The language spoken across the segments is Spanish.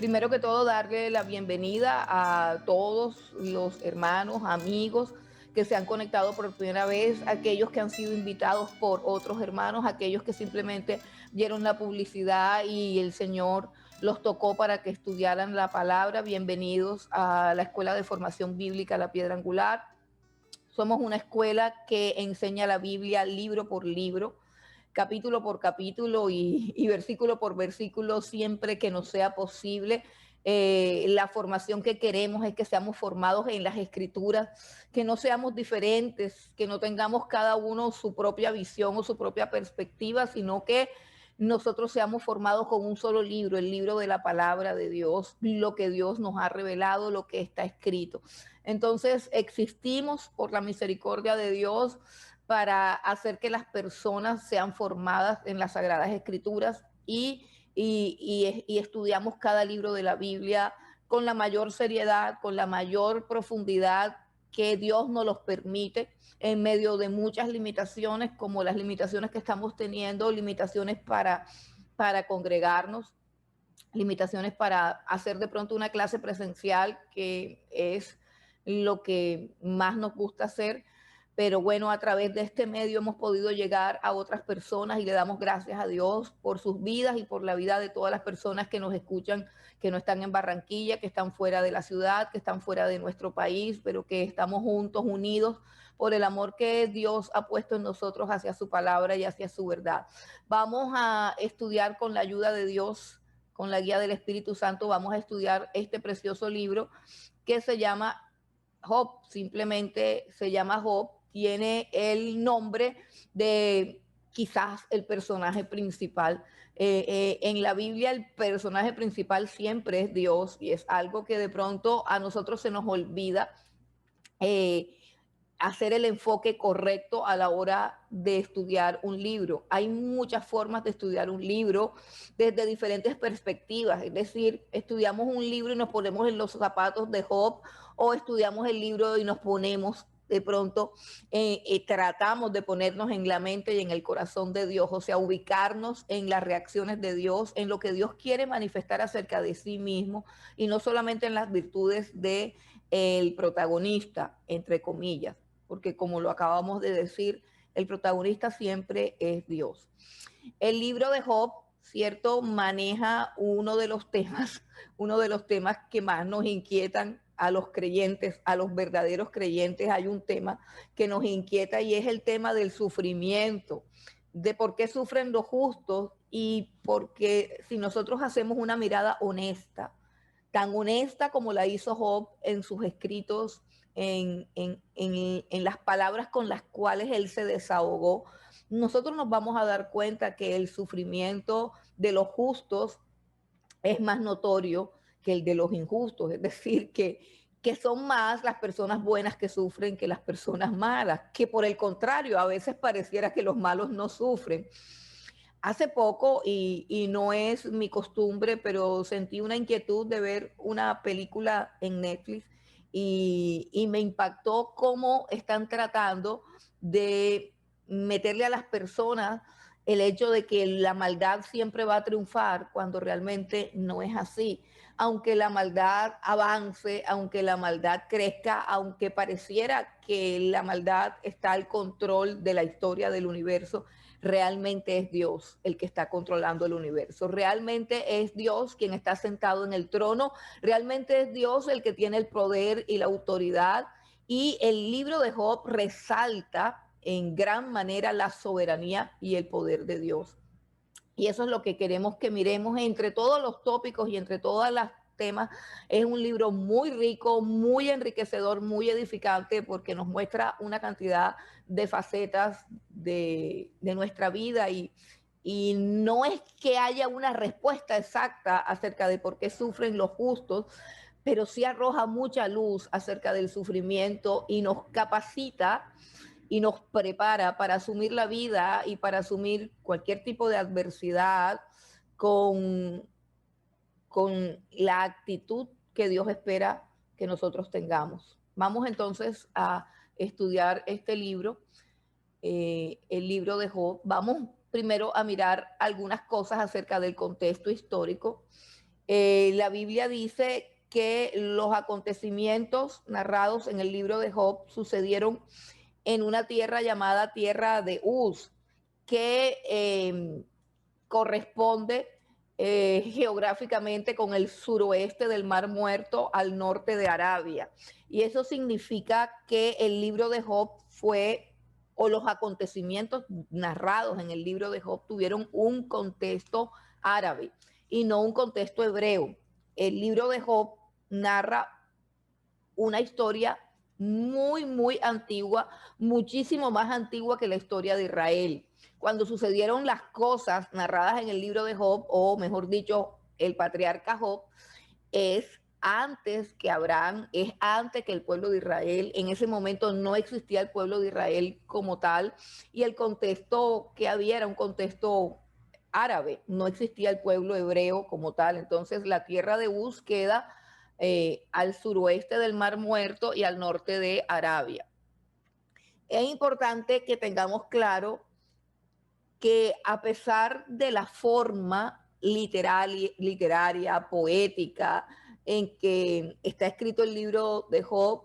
Primero que todo, darle la bienvenida a todos los hermanos, amigos que se han conectado por primera vez, aquellos que han sido invitados por otros hermanos, aquellos que simplemente vieron la publicidad y el Señor los tocó para que estudiaran la palabra. Bienvenidos a la Escuela de Formación Bíblica La Piedra Angular. Somos una escuela que enseña la Biblia libro por libro, capítulo por capítulo y versículo por versículo, siempre que nos sea posible. La formación que queremos es que seamos formados en las escrituras, que no seamos diferentes, que no tengamos cada uno su propia visión o su propia perspectiva, sino que nosotros seamos formados con un solo libro, el libro de la palabra de Dios, lo que Dios nos ha revelado, lo que está escrito. Entonces existimos por la misericordia de Dios para hacer que las personas sean formadas en las Sagradas Escrituras y estudiamos cada libro de la Biblia con la mayor seriedad, con la mayor profundidad que Dios nos los permite en medio de muchas limitaciones, como las limitaciones que estamos teniendo, limitaciones para congregarnos, limitaciones para hacer de pronto una clase presencial, que es lo que más nos gusta hacer. Pero bueno, a través de este medio hemos podido llegar a otras personas y le damos gracias a Dios por sus vidas y por la vida de todas las personas que nos escuchan, que no están en Barranquilla, que están fuera de la ciudad, que están fuera de nuestro país, pero que estamos juntos, unidos por el amor que Dios ha puesto en nosotros hacia su palabra y hacia su verdad. Vamos a estudiar con la ayuda de Dios, con la guía del Espíritu Santo, vamos a estudiar este precioso libro que se llama Job, simplemente se llama Job, tiene el nombre de quizás el personaje principal. En la Biblia el personaje principal siempre es Dios y es algo que de pronto a nosotros se nos olvida. Eh, Hacer el enfoque correcto a la hora de estudiar un libro. Hay muchas formas de estudiar un libro desde diferentes perspectivas, es decir, estudiamos un libro y nos ponemos en los zapatos de Job, o estudiamos el libro y nos ponemos de pronto, tratamos de ponernos en la mente y en el corazón de Dios, o sea, ubicarnos en las reacciones de Dios, en lo que Dios quiere manifestar acerca de sí mismo y no solamente en las virtudes de el protagonista, entre comillas, porque como lo acabamos de decir, el protagonista siempre es Dios. El libro de Job, cierto, maneja uno de los temas que más nos inquietan a los creyentes, a los verdaderos creyentes. Hay un tema que nos inquieta y es el tema del sufrimiento, de por qué sufren los justos, y porque si nosotros hacemos una mirada honesta, tan honesta como la hizo Job en sus escritos, en las palabras con las cuales él se desahogó, nosotros nos vamos a dar cuenta que el sufrimiento de los justos es más notorio que el de los injustos, es decir, que son más las personas buenas que sufren que las personas malas, que por el contrario, a veces pareciera que los malos no sufren. Hace poco, y no es mi costumbre, pero sentí una inquietud de ver una película en Netflix y me impactó cómo están tratando de meterle a las personas el hecho de que la maldad siempre va a triunfar cuando realmente no es así. Aunque la maldad avance, aunque la maldad crezca, aunque pareciera que la maldad está al control de la historia del universo, realmente es Dios el que está controlando el universo. Realmente es Dios quien está sentado en el trono. Realmente es Dios el que tiene el poder y la autoridad. Y el libro de Job resalta en gran manera la soberanía y el poder de Dios. Y eso es lo que queremos que miremos entre todos los tópicos y entre todas las temas. Es un libro muy rico, muy enriquecedor, muy edificante, porque nos muestra una cantidad de facetas de nuestra vida y no es que haya una respuesta exacta acerca de por qué sufren los justos, pero sí arroja mucha luz acerca del sufrimiento y nos capacita y nos prepara para asumir la vida y para asumir cualquier tipo de adversidad con, con la actitud que Dios espera que nosotros tengamos. Vamos entonces a estudiar este libro, el libro de Job. Vamos primero a mirar algunas cosas acerca del contexto histórico. La Biblia dice que los acontecimientos narrados en el libro de Job sucedieron en una tierra llamada Tierra de Uz, que corresponde geográficamente con el suroeste del Mar Muerto al norte de Arabia. Y eso significa que el libro de Job fue, o los acontecimientos narrados en el libro de Job tuvieron un contexto árabe y no un contexto hebreo. El libro de Job narra una historia muy, muy antigua, muchísimo más antigua que la historia de Israel. Cuando sucedieron las cosas narradas en el libro de Job, o mejor dicho, el patriarca Job, es antes que Abraham, es antes que el pueblo de Israel. En ese momento no existía el pueblo de Israel como tal, y el contexto que había era un contexto árabe, no existía el pueblo hebreo como tal. Entonces la tierra de Uz queda al suroeste del Mar Muerto y al norte de Arabia. Es importante que tengamos claro que a pesar de la forma literaria, poética, en que está escrito el libro de Job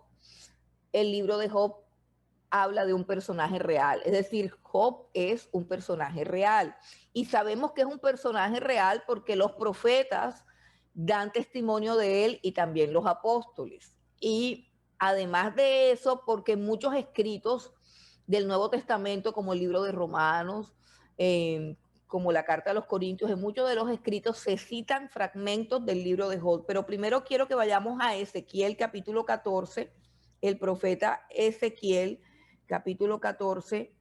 habla de un personaje real. Es decir, Job es un personaje real. Y sabemos que es un personaje real porque los profetas dan testimonio de él y también los apóstoles. Y además de eso, porque muchos escritos del Nuevo Testamento, como el libro de Romanos, como la carta a los Corintios, en muchos de los escritos se citan fragmentos del libro de Job. Pero primero quiero que vayamos a Ezequiel capítulo 14, el profeta Ezequiel capítulo 14,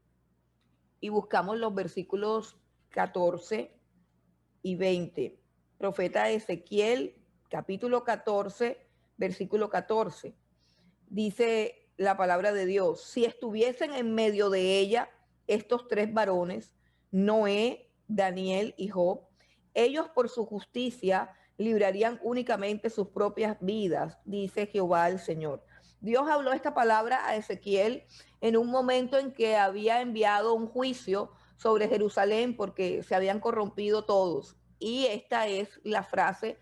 y buscamos los versículos 14 y 20. Profeta Ezequiel, capítulo 14, versículo 14. Dice la palabra de Dios: si estuviesen en medio de ella estos tres varones, Noé, Daniel y Job, ellos por su justicia librarían únicamente sus propias vidas, dice Jehová el Señor. Dios habló esta palabra a Ezequiel en un momento en que había enviado un juicio sobre Jerusalén porque se habían corrompido todos. Y esta es la frase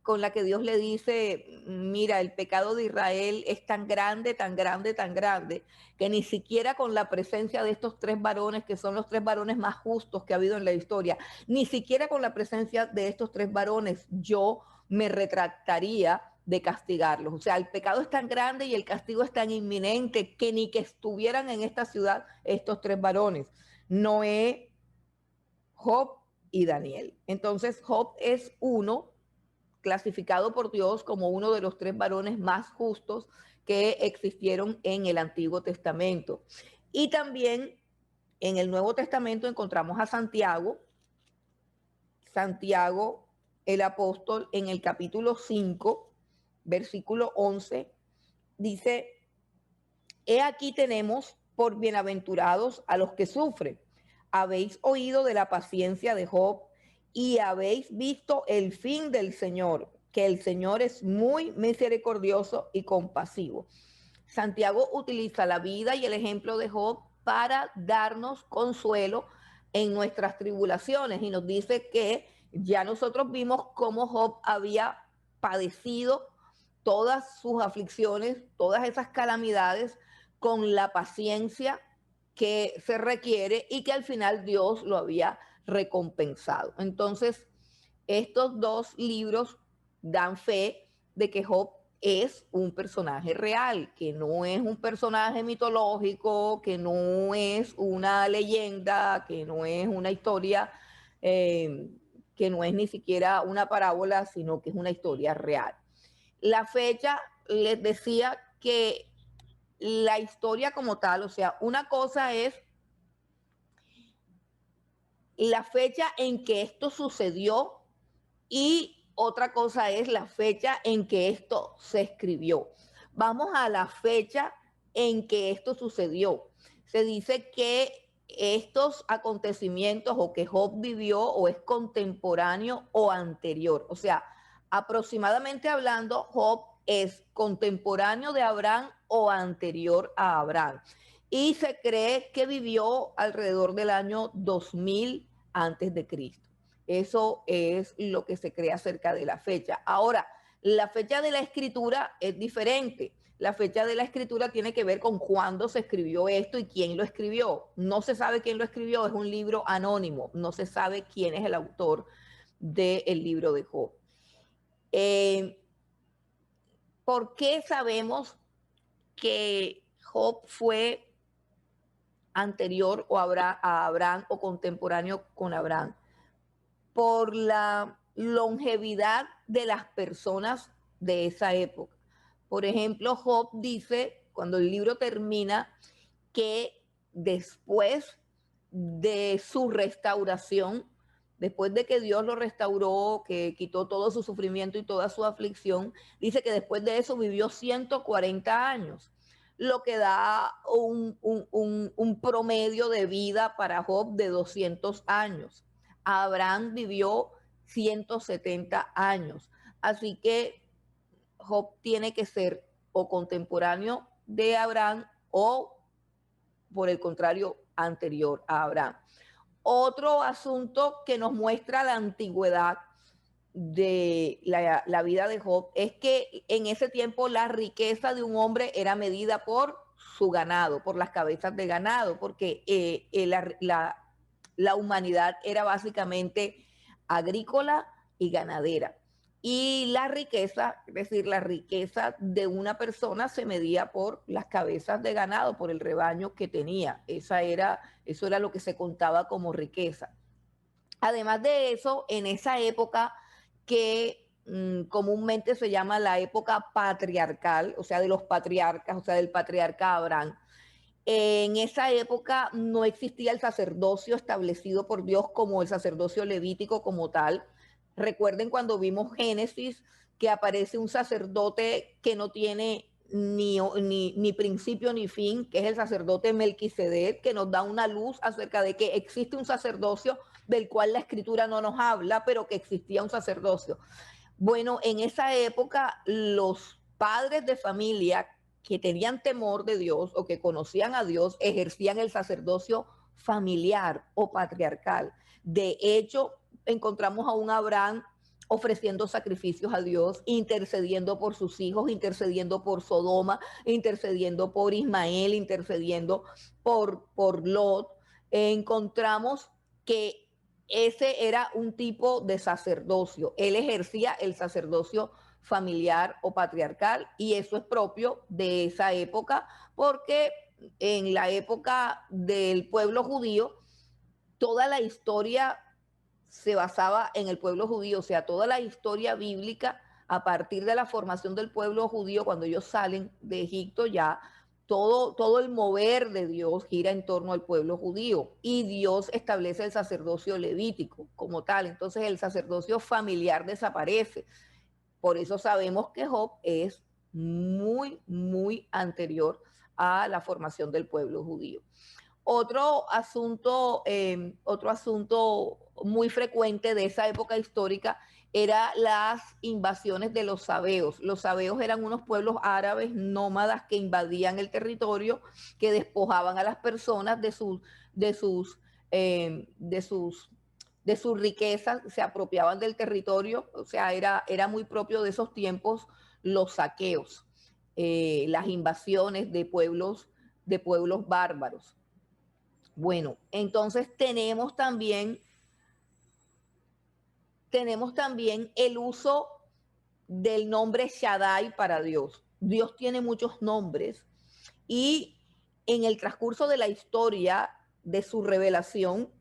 con la que Dios le dice: mira, el pecado de Israel es tan grande, tan grande, tan grande, que ni siquiera con la presencia de estos tres varones, que son los tres varones más justos que ha habido en la historia, ni siquiera con la presencia de estos tres varones yo me retractaría de castigarlos. O sea, el pecado es tan grande y el castigo es tan inminente que ni que estuvieran en esta ciudad estos tres varones, Noé, Job y Daniel. Entonces Job es uno clasificado por Dios como uno de los tres varones más justos que existieron en el Antiguo Testamento. Y también en el Nuevo Testamento encontramos a Santiago el apóstol, en el capítulo 5, versículo 11, dice: he aquí tenemos por bienaventurados a los que sufren. Habéis oído de la paciencia de Job y habéis visto el fin del Señor, que el Señor es muy misericordioso y compasivo. Santiago utiliza la vida y el ejemplo de Job para darnos consuelo en nuestras tribulaciones, y nos dice que ya nosotros vimos cómo Job había padecido todas sus aflicciones, todas esas calamidades, con la paciencia que se requiere y que al final Dios lo había recompensado. Entonces, estos dos libros dan fe de que Job es un personaje real, que no es un personaje mitológico, que no es una leyenda, que no es una historia, que no es ni siquiera una parábola, sino que es una historia real. La fecha, les decía que la historia como tal, o sea, una cosa es la fecha en que esto sucedió y otra cosa es la fecha en que esto se escribió. Vamos a la fecha en que esto sucedió. Se dice que estos acontecimientos, o que Job vivió, o es contemporáneo o anterior. O sea, aproximadamente hablando, Job es contemporáneo de Abraham o anterior a Abraham. Y se cree que vivió alrededor del año 2000 antes de Cristo. Eso es lo que se cree acerca de la fecha. Ahora, la fecha de la escritura es diferente. La fecha de la escritura tiene que ver con cuándo se escribió esto y quién lo escribió. No se sabe quién lo escribió, es un libro anónimo. No se sabe quién es el autor del libro de Job. ¿Por qué sabemos que Job fue anterior a Abraham o contemporáneo con Abraham? Por la longevidad de las personas de esa época. Por ejemplo, Job dice, cuando el libro termina, que después de su restauración, después de que Dios lo restauró, que quitó todo su sufrimiento y toda su aflicción, dice que después de eso vivió 140 años, lo que da un promedio de vida para Job de 200 años. Abraham vivió 170 años. Así que Job tiene que ser o contemporáneo de Abraham o, por el contrario, anterior a Abraham. Otro asunto que nos muestra la antigüedad de la vida de Job es que en ese tiempo la riqueza de un hombre era medida por su ganado, por las cabezas de ganado, porque la humanidad era básicamente agrícola y ganadera. Y la riqueza, es decir, la riqueza de una persona se medía por las cabezas de ganado, por el rebaño que tenía. Eso era lo que se contaba como riqueza. Además de eso, en esa época que comúnmente se llama la época patriarcal, o sea, de los patriarcas, o sea, del patriarca Abraham, en esa época no existía el sacerdocio establecido por Dios como el sacerdocio levítico como tal. Recuerden cuando vimos Génesis que aparece un sacerdote que no tiene ni principio ni fin, que es el sacerdote Melquisedec, que nos da una luz acerca de que existe un sacerdocio del cual la escritura no nos habla, pero que existía un sacerdocio. Bueno, en esa época los padres de familia que tenían temor de Dios o que conocían a Dios ejercían el sacerdocio familiar o patriarcal. De hecho, encontramos a un Abraham ofreciendo sacrificios a Dios, intercediendo por sus hijos, intercediendo por Sodoma, intercediendo por Ismael, intercediendo por Lot. Encontramos que ese era un tipo de sacerdocio. Él ejercía el sacerdocio familiar o patriarcal y eso es propio de esa época porque en la época del pueblo judío toda la historia se basaba en el pueblo judío, o sea, toda la historia bíblica a partir de la formación del pueblo judío cuando ellos salen de Egipto ya todo el mover de Dios gira en torno al pueblo judío y Dios establece el sacerdocio levítico como tal. Entonces el sacerdocio familiar desaparece. Por eso sabemos que Job es muy anterior a la formación del pueblo judío. Otro asunto muy frecuente de esa época histórica era las invasiones de los sabeos. Los sabeos eran unos pueblos árabes nómadas que invadían el territorio, que despojaban a las personas de sus, de sus, de sus riquezas, se apropiaban del territorio, o sea, era muy propio de esos tiempos los saqueos, las invasiones de pueblos bárbaros. Bueno, entonces tenemos también el uso del nombre Shaddai para Dios. Dios tiene muchos nombres y en el transcurso de la historia de su revelación,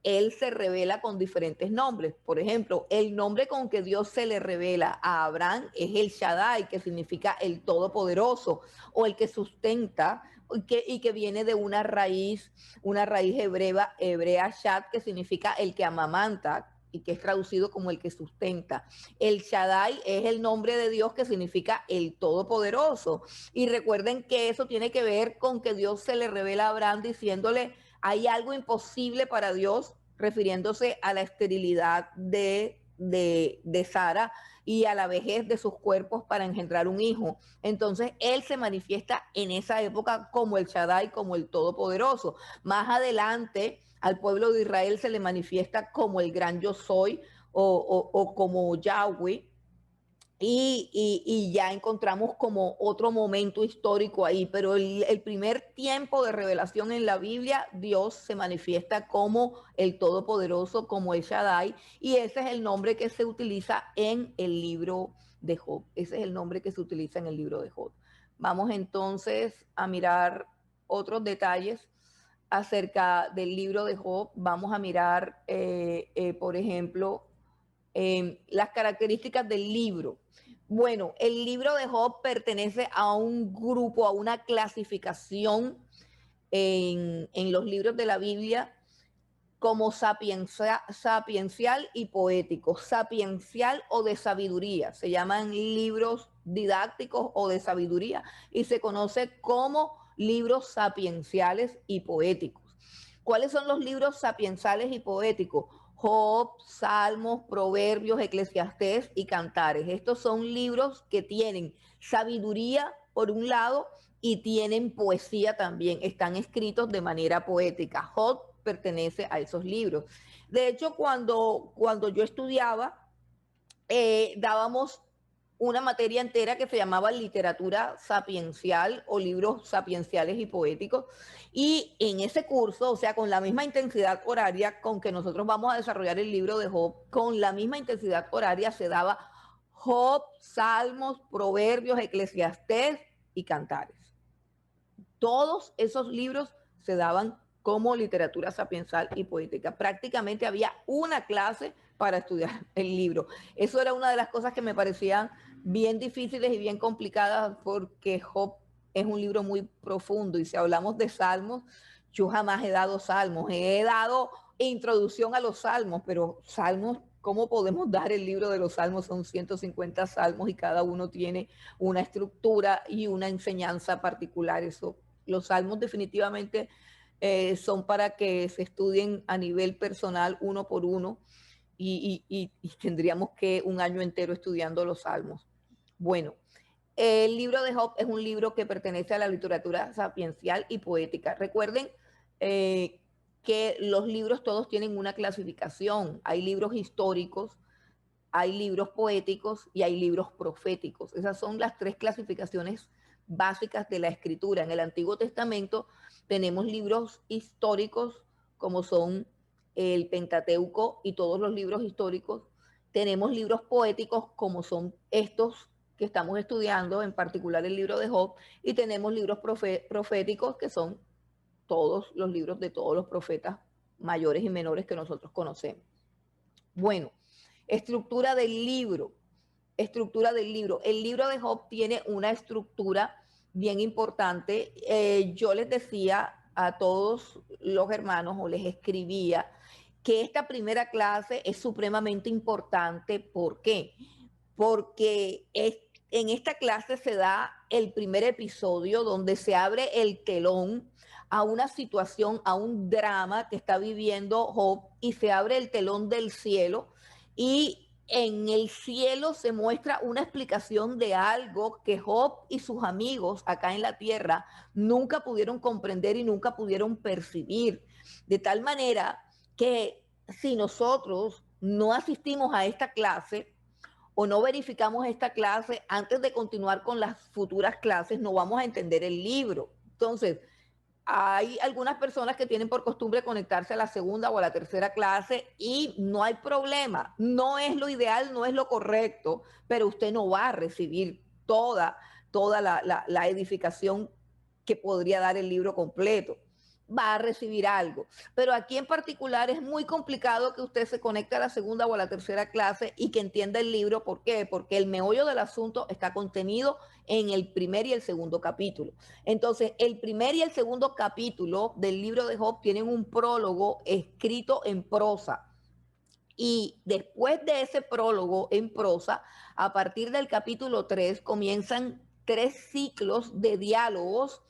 Él se revela con diferentes nombres. Por ejemplo, el nombre con que Dios se le revela a Abraham es el Shaddai, que significa el Todopoderoso, o el que sustenta, y que viene de una raíz hebrea Shad, que significa el que amamanta, y que es traducido como el que sustenta. El Shaddai es el nombre de Dios que significa el Todopoderoso. Y recuerden que eso tiene que ver con que Dios se le revela a Abraham diciéndole, hay algo imposible para Dios, refiriéndose a la esterilidad de Sara y a la vejez de sus cuerpos para engendrar un hijo. Entonces, él se manifiesta en esa época como el Shaddai, como el Todopoderoso. Más adelante, Al pueblo de Israel se le manifiesta como el gran yo soy o como Yahweh. Y ya encontramos como otro momento histórico ahí, pero el primer tiempo de revelación en la Biblia, Dios se manifiesta como el Todopoderoso, como el Shaddai, y ese es el nombre que se utiliza en el libro de Job. Ese es el nombre que se utiliza en el libro de Job. Vamos entonces a mirar otros detalles acerca del libro de Job. Vamos a mirar, por ejemplo, las características del libro. Bueno, el libro de Job pertenece a un grupo, a una clasificación en los libros de la Biblia como sapiencial y poético, sapiencial o de sabiduría. Se llaman libros didácticos o de sabiduría y se conoce como libros sapienciales y poéticos. ¿Cuáles son los libros sapienciales y poéticos? Job, Salmos, Proverbios, Eclesiastés y Cantares. Estos son libros que tienen sabiduría por un lado y tienen poesía también. Están escritos de manera poética. Job pertenece a esos libros. De hecho, cuando yo estudiaba, dábamos una materia entera que se llamaba literatura sapiencial o libros sapienciales y poéticos. Y en ese curso, o sea, con la misma intensidad horaria con que nosotros vamos a desarrollar el libro de Job, con la misma intensidad horaria se daba Job, Salmos, Proverbios, Eclesiastés y Cantares. Todos esos libros se daban como literatura sapiensal y poética. Prácticamente había una clase para estudiar el libro. Eso era una de las cosas que me parecían bien difíciles y bien complicadas porque Job es un libro muy profundo y si hablamos de salmos, yo jamás he dado salmos, he dado introducción a los salmos, pero salmos, ¿cómo podemos dar el libro de los salmos? Son 150 salmos y cada uno tiene una estructura y una enseñanza particular. Eso, los salmos definitivamente son para que se estudien a nivel personal uno por uno y tendríamos que un año entero estudiando los salmos. Bueno, el libro de Job es un libro que pertenece a la literatura sapiencial y poética. Recuerden que los libros todos tienen una clasificación. Hay libros históricos, hay libros poéticos y hay libros proféticos. Esas son las tres clasificaciones básicas de la escritura. En el Antiguo Testamento tenemos libros históricos como son el Pentateuco y todos los libros históricos. Tenemos libros poéticos como son estos que estamos estudiando, en particular el libro de Job, y tenemos libros proféticos que son todos los libros de todos los profetas mayores y menores que nosotros conocemos. Bueno, estructura del libro. Estructura del libro. El libro de Job tiene una estructura bien importante. Yo les decía a todos los hermanos o les escribía que esta primera clase es supremamente importante. ¿Por qué? Porque en esta clase se da el primer episodio donde se abre el telón a una situación, a un drama que está viviendo Job y se abre el telón del cielo y en el cielo se muestra una explicación de algo que Job y sus amigos acá en la tierra nunca pudieron comprender y nunca pudieron percibir. De tal manera que si nosotros no asistimos a esta clase, o no verificamos esta clase antes de continuar con las futuras clases, no vamos a entender el libro. Entonces, hay algunas personas que tienen por costumbre conectarse a la segunda o a la tercera clase y no hay problema. No es lo ideal, no es lo correcto, pero usted no va a recibir toda la edificación que podría dar el libro completo. Va a recibir algo. Pero aquí en particular es muy complicado que usted se conecte a la segunda o a la tercera clase y que entienda el libro. ¿Por qué? Porque el meollo del asunto está contenido en el primer y el segundo capítulo. Entonces, el primer y el segundo capítulo del libro de Job tienen un prólogo escrito en prosa. Y después de ese prólogo en prosa, a partir del capítulo 3 comienzan 3 ciclos de diálogos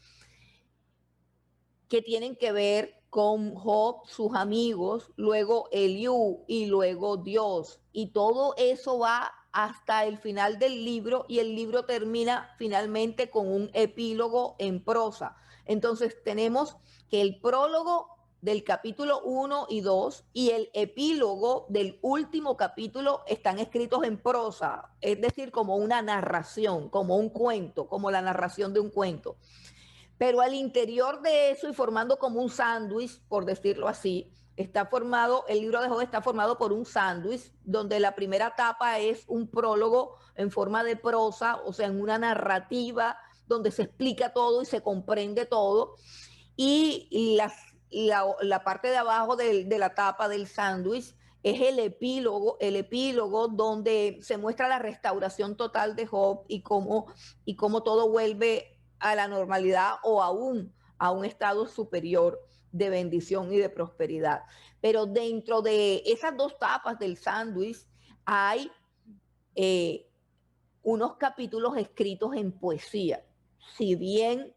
que tienen que ver con Job, sus amigos, luego Eliú y luego Dios. Y todo eso va hasta el final del libro y el libro termina finalmente con un epílogo en prosa. Entonces tenemos que el prólogo del capítulo 1 y 2 y el epílogo del último capítulo están escritos en prosa, es decir, como una narración, como un cuento, como la narración de un cuento. Pero al interior de eso y formando como un sándwich, por decirlo así, está formado, el libro de Job está formado por un sándwich, donde la primera etapa es un prólogo en forma de prosa, o sea, en una narrativa donde se explica todo y se comprende todo. Y la parte de abajo de la tapa del sándwich es el epílogo donde se muestra la restauración total de Job y cómo todo vuelve a la normalidad o aún a un estado superior de bendición y de prosperidad. Pero dentro de esas dos tapas del sándwich hay eh, unos capítulos escritos en poesía. Si bien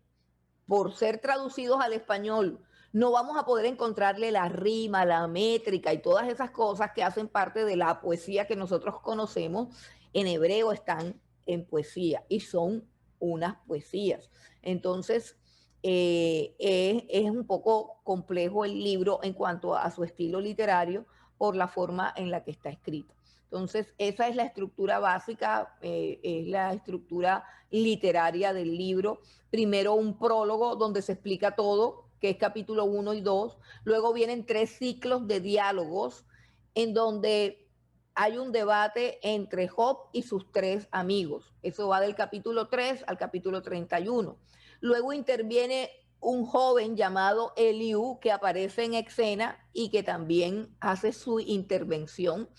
por ser traducidos al español, no vamos a poder encontrarle la rima, la métrica y todas esas cosas que hacen parte de la poesía que nosotros conocemos. En hebreo están en poesía y son unas poesías. Entonces, es un poco complejo el libro en cuanto a su estilo literario por la forma en la que está escrito. Entonces, esa es la estructura básica, es la estructura literaria del libro. Primero un prólogo donde se explica todo, que es capítulo 1 y 2. Luego vienen 3 ciclos de diálogos en donde hay un debate entre Job y sus 3 amigos. Eso va del capítulo 3 al capítulo 31. Luego interviene un joven llamado Eliú que aparece en escena y que también hace su intervención.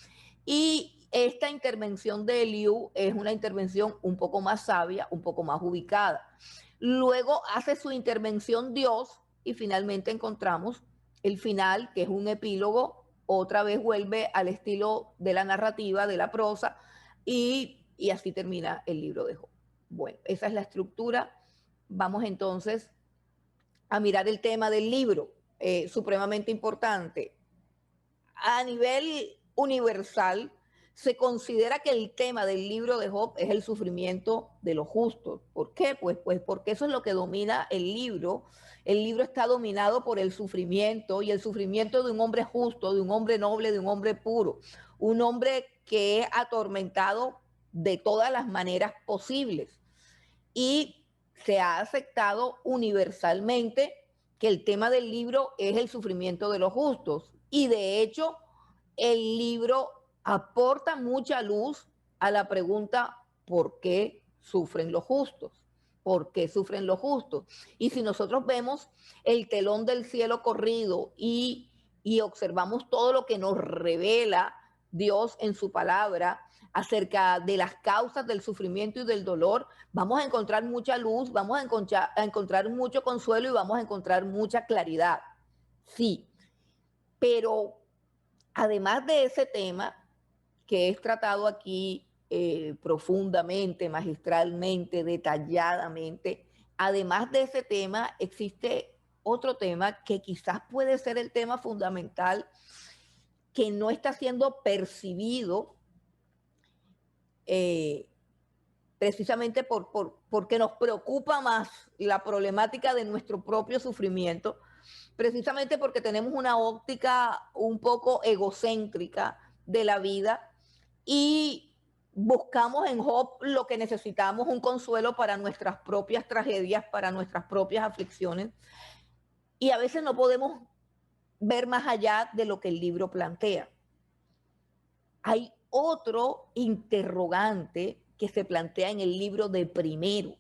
Y esta intervención de Eliú es una intervención un poco más sabia, un poco más ubicada. Luego hace su intervención Dios y finalmente encontramos el final, que es un epílogo, otra vez vuelve al estilo de la narrativa, de la prosa, y así termina el libro de Job. Bueno, esa es la estructura. Vamos entonces a mirar el tema del libro, supremamente importante. A nivel universal, se considera que el tema del libro de Job es el sufrimiento de los justos. ¿Por qué? Pues porque eso es lo que domina el libro. El libro está dominado por el sufrimiento y el sufrimiento de un hombre justo, de un hombre noble, de un hombre puro, un hombre que es atormentado de todas las maneras posibles. Y se ha aceptado universalmente que el tema del libro es el sufrimiento de los justos. Y de hecho, el libro aporta mucha luz a la pregunta ¿por qué sufren los justos? ¿Por qué sufren los justos? Y si nosotros vemos el telón del cielo corrido y observamos todo lo que nos revela Dios en su palabra acerca de las causas del sufrimiento y del dolor, vamos a encontrar mucha luz, vamos a encontrar mucho consuelo y vamos a encontrar mucha claridad. Sí, pero además de ese tema que es tratado aquí profundamente, magistralmente, detalladamente, además de ese tema existe otro tema que quizás puede ser el tema fundamental que no está siendo percibido precisamente porque nos preocupa más la problemática de nuestro propio sufrimiento, precisamente porque tenemos una óptica un poco egocéntrica de la vida y buscamos en Job lo que necesitamos, un consuelo para nuestras propias tragedias, para nuestras propias aflicciones, y a veces no podemos ver más allá de lo que el libro plantea. Hay otro interrogante que se plantea en el libro de primero,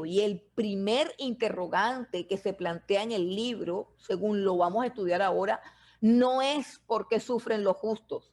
y el primer interrogante que se plantea en el libro, según lo vamos a estudiar ahora, no es por qué sufren los justos.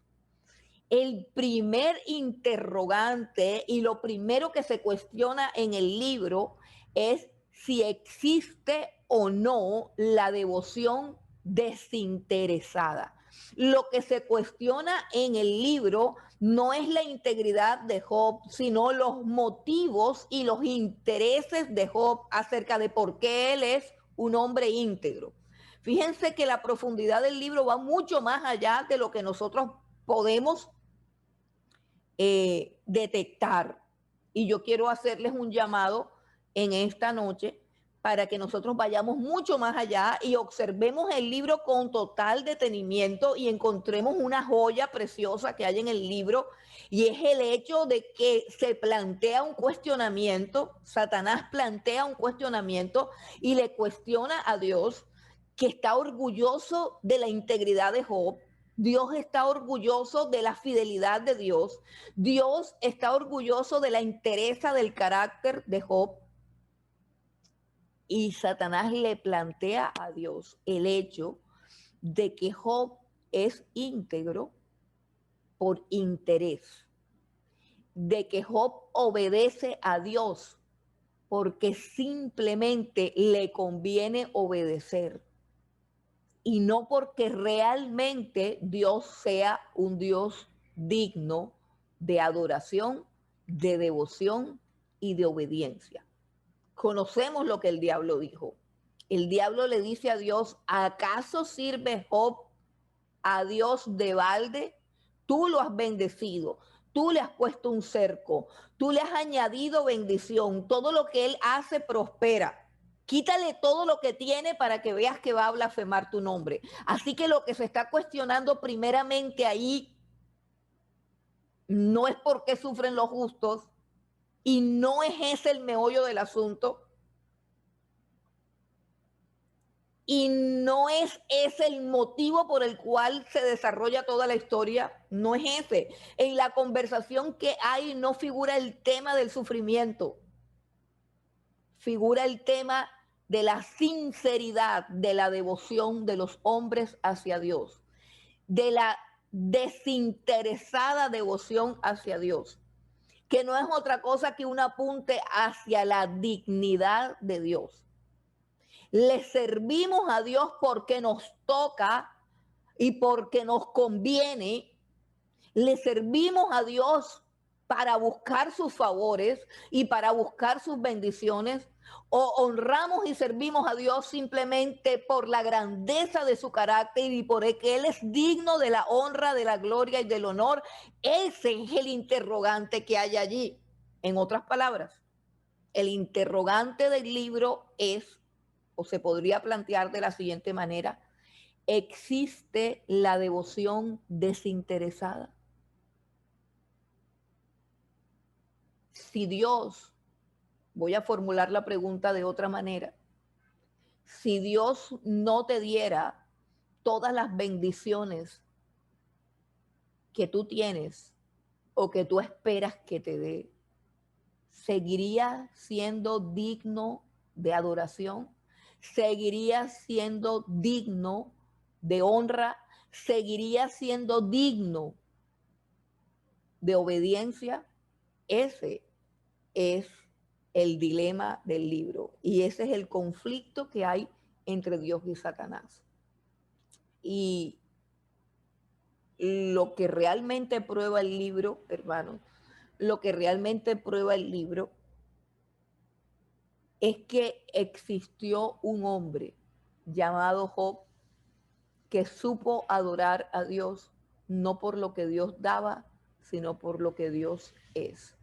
El primer interrogante y lo primero que se cuestiona en el libro es si existe o no la devoción desinteresada. Lo que se cuestiona en el libro no es la integridad de Job, sino los motivos y los intereses de Job acerca de por qué él es un hombre íntegro. Fíjense que la profundidad del libro va mucho más allá de lo que nosotros podemos detectar. Y yo quiero hacerles un llamado en esta noche para que nosotros vayamos mucho más allá y observemos el libro con total detenimiento y encontremos una joya preciosa que hay en el libro, y es el hecho de que se plantea un cuestionamiento, Satanás plantea un cuestionamiento y le cuestiona a Dios, que está orgulloso de la integridad de Job. Dios está orgulloso de la fidelidad de Dios. Dios está orgulloso de la entereza del carácter de Job. Y Satanás le plantea a Dios el hecho de que Job es íntegro por interés, de que Job obedece a Dios porque simplemente le conviene obedecer y no porque realmente Dios sea un Dios digno de adoración, de devoción y de obediencia. Conocemos lo que el diablo dijo. El diablo le dice a Dios: ¿acaso sirve Job a Dios de balde? Tú lo has bendecido, tú le has puesto un cerco, tú le has añadido bendición, todo lo que él hace prospera. Quítale todo lo que tiene para que veas que va a blasfemar tu nombre. Así que lo que se está cuestionando primeramente ahí no es por qué sufren los justos, y no es ese el meollo del asunto, y no es ese el motivo por el cual se desarrolla toda la historia, no es ese. En la conversación que hay no figura el tema del sufrimiento, figura el tema de la sinceridad, de la devoción de los hombres hacia Dios, de la desinteresada devoción hacia Dios, que no es otra cosa que un apunte hacia la dignidad de Dios. Le servimos a Dios porque nos toca y porque nos conviene. Le servimos a Dios para buscar sus favores y para buscar sus bendiciones, o honramos y servimos a Dios simplemente por la grandeza de su carácter y por el que Él es digno de la honra, de la gloria y del honor. Ese es el interrogante que hay allí. En otras palabras, el interrogante del libro es, o se podría plantear de la siguiente manera: ¿existe la devoción desinteresada? Si Dios, voy a formular la pregunta de otra manera, si Dios no te diera todas las bendiciones que tú tienes o que tú esperas que te dé, ¿seguiría siendo digno de adoración? ¿Seguiría siendo digno de honra? ¿Seguiría siendo digno de obediencia? Ese es el dilema del libro y ese es el conflicto que hay entre Dios y Satanás. Y lo que realmente prueba el libro, hermanos, lo que realmente prueba el libro es que existió un hombre llamado Job que supo adorar a Dios no por lo que Dios daba, sino por lo que Dios es.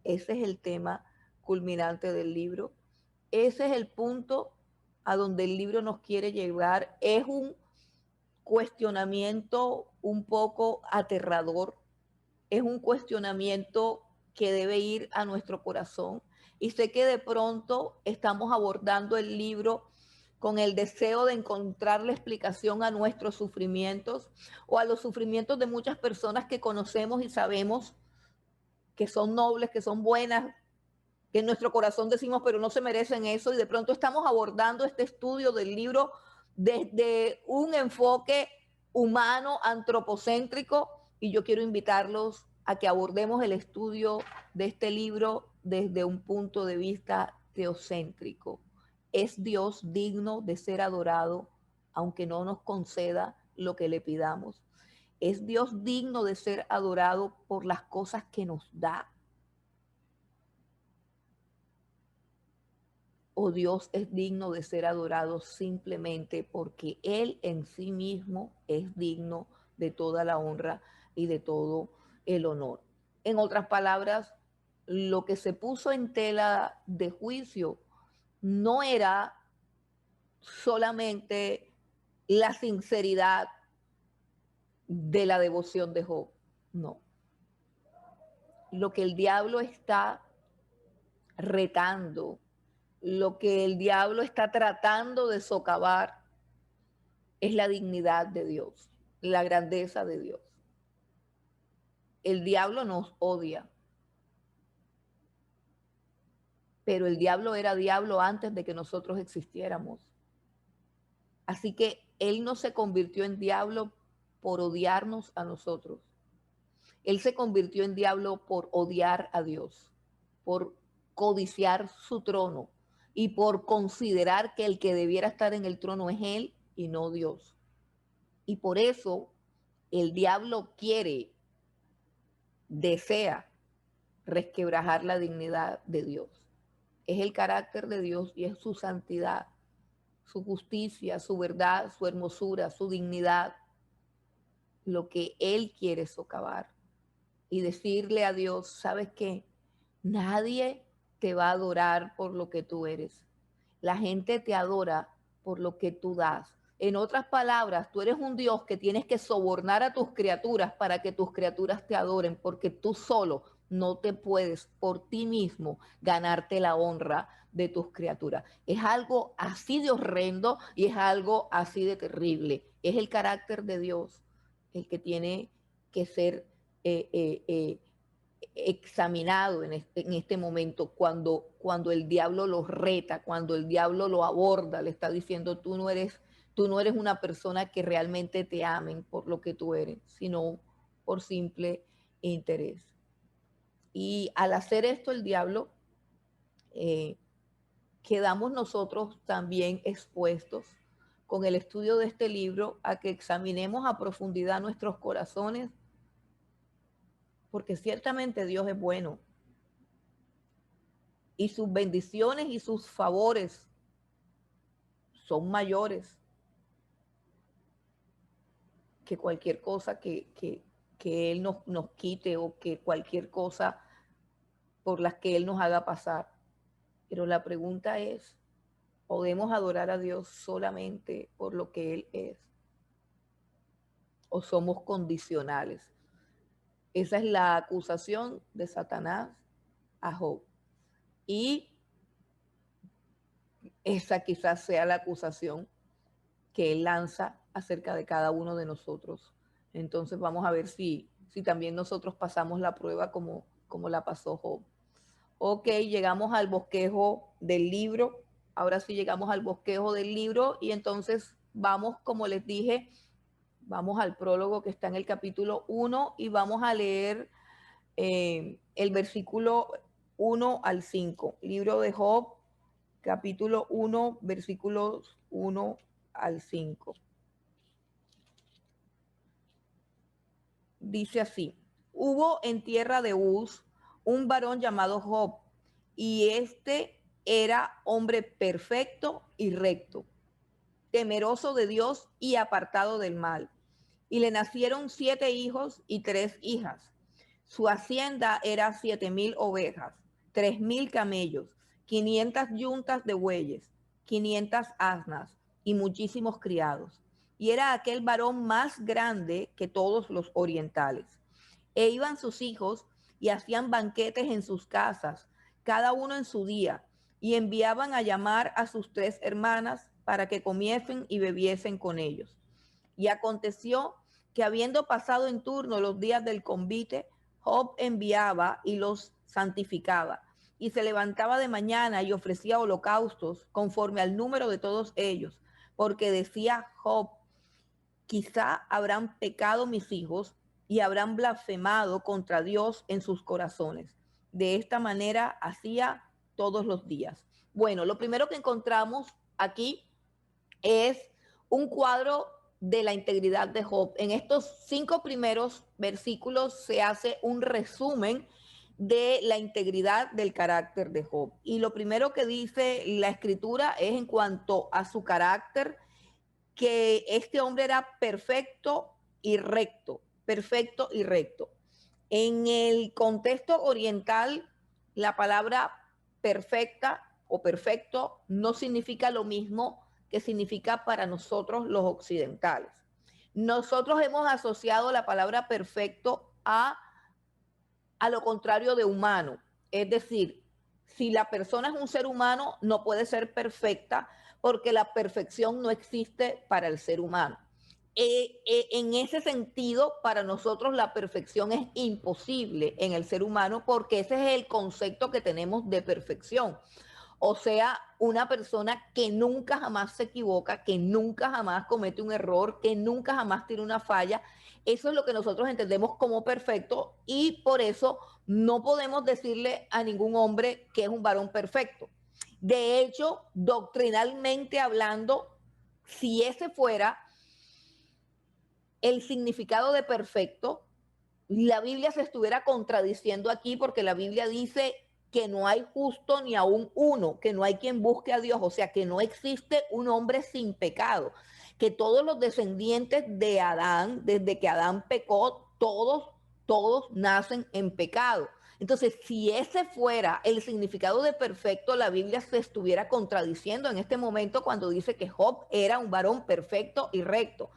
Ese es el tema culminante del libro. Ese es el punto a donde el libro nos quiere llevar. Es un cuestionamiento un poco aterrador, es un cuestionamiento que debe ir a nuestro corazón. Y sé que de pronto estamos abordando el libro con el deseo de encontrar la explicación a nuestros sufrimientos o a los sufrimientos de muchas personas que conocemos y sabemos que son nobles, que son buenas, que en nuestro corazón decimos, pero no se merecen eso, y de pronto estamos abordando este estudio del libro desde un enfoque humano, antropocéntrico, y yo quiero invitarlos a que abordemos el estudio de este libro desde un punto de vista teocéntrico. ¿Es Dios digno de ser adorado aunque no nos conceda lo que le pidamos? ¿Es Dios digno de ser adorado por las cosas que nos da? ¿O Dios es digno de ser adorado simplemente porque Él en sí mismo es digno de toda la honra y de todo el honor? En otras palabras, lo que se puso en tela de juicio no era solamente la sinceridad de la devoción de Job, no. Lo que el diablo está retando, lo que el diablo está tratando de socavar es la dignidad de Dios, la grandeza de Dios. El diablo nos odia, pero el diablo era diablo antes de que nosotros existiéramos. Así que él no se convirtió en diablo por odiarnos a nosotros. Él se convirtió en diablo por odiar a Dios, por codiciar su trono y por considerar que el que debiera estar en el trono es él y no Dios. Y por eso el diablo quiere, desea resquebrajar la dignidad de Dios. Es el carácter de Dios y es su santidad, su justicia, su verdad, su hermosura, su dignidad, lo que Él quiere socavar. Y decirle a Dios, ¿sabes qué? Nadie te va a adorar por lo que tú eres. La gente te adora por lo que tú das. En otras palabras, tú eres un Dios que tienes que sobornar a tus criaturas para que tus criaturas te adoren, porque tú solo no te puedes por ti mismo ganarte la honra de tus criaturas. Es algo así de horrendo y es algo así de terrible. Es el carácter de Dios el que tiene que ser examinado en este momento cuando el diablo lo reta, cuando el diablo lo aborda, le está diciendo tú no eres una persona que realmente te amen por lo que tú eres, sino por simple interés. Y al hacer esto el diablo, quedamos nosotros también expuestos con el estudio de este libro a que examinemos a profundidad nuestros corazones, porque ciertamente Dios es bueno y sus bendiciones y sus favores son mayores que cualquier cosa que Él nos quite o que cualquier cosa por las que Él nos haga pasar. Pero la pregunta es, ¿podemos adorar a Dios solamente por lo que Él es? ¿O somos condicionales? Esa es la acusación de Satanás a Job. Y esa quizás sea la acusación que Él lanza acerca de cada uno de nosotros. Entonces vamos a ver si también nosotros pasamos la prueba como la pasó Job. Ok, llegamos al bosquejo del libro. Ahora sí llegamos al bosquejo del libro y entonces vamos, como les dije, vamos al prólogo que está en el capítulo 1 y vamos a leer el versículo 1 al 5. Libro de Job, capítulo 1, versículos 1 al 5. Dice así: hubo en tierra de Uz un varón llamado Job, y este era hombre perfecto y recto, temeroso de Dios y apartado del mal. Y le nacieron 7 hijos y 3 hijas. Su hacienda era 7,000 ovejas, 3,000 camellos, 500 yuntas de bueyes, 500 asnas y muchísimos criados. Y era aquel varón más grande que todos los orientales. E iban sus hijos y hacían banquetes en sus casas, cada uno en su día, y enviaban a llamar a sus 3 hermanas para que comiesen y bebiesen con ellos. Y aconteció que habiendo pasado en turno los días del convite, Job enviaba y los santificaba, y se levantaba de mañana y ofrecía holocaustos conforme al número de todos ellos, porque decía Job: quizá habrán pecado mis hijos y habrán blasfemado contra Dios en sus corazones. De esta manera hacía todos los días. Bueno, lo primero que encontramos aquí es un cuadro de la integridad de Job. En estos 5 primeros versículos se hace un resumen de la integridad del carácter de Job. Y lo primero que dice la escritura es en cuanto a su carácter, que este hombre era perfecto y recto, perfecto y recto. En el contexto oriental, la palabra perfecta o perfecto no significa lo mismo que significa para nosotros los occidentales. Nosotros hemos asociado la palabra perfecto a lo contrario de humano. Es decir, si la persona es un ser humano, no puede ser perfecta porque la perfección no existe para el ser humano. En ese sentido, para nosotros la perfección es imposible en el ser humano porque ese es el concepto que tenemos de perfección. O sea, una persona que nunca jamás se equivoca, que nunca jamás comete un error, que nunca jamás tiene una falla. Eso es lo que nosotros entendemos como perfecto y por eso no podemos decirle a ningún hombre que es un varón perfecto. De hecho, doctrinalmente hablando, si ese fuera el significado de perfecto, la Biblia se estuviera contradiciendo aquí porque la Biblia dice que no hay justo ni aún uno, que no hay quien busque a Dios, o sea, que no existe un hombre sin pecado, que todos los descendientes de Adán, desde que Adán pecó, todos nacen en pecado. Entonces, si ese fuera el significado de perfecto, la Biblia se estuviera contradiciendo en este momento cuando dice que Job era un varón perfecto y recto.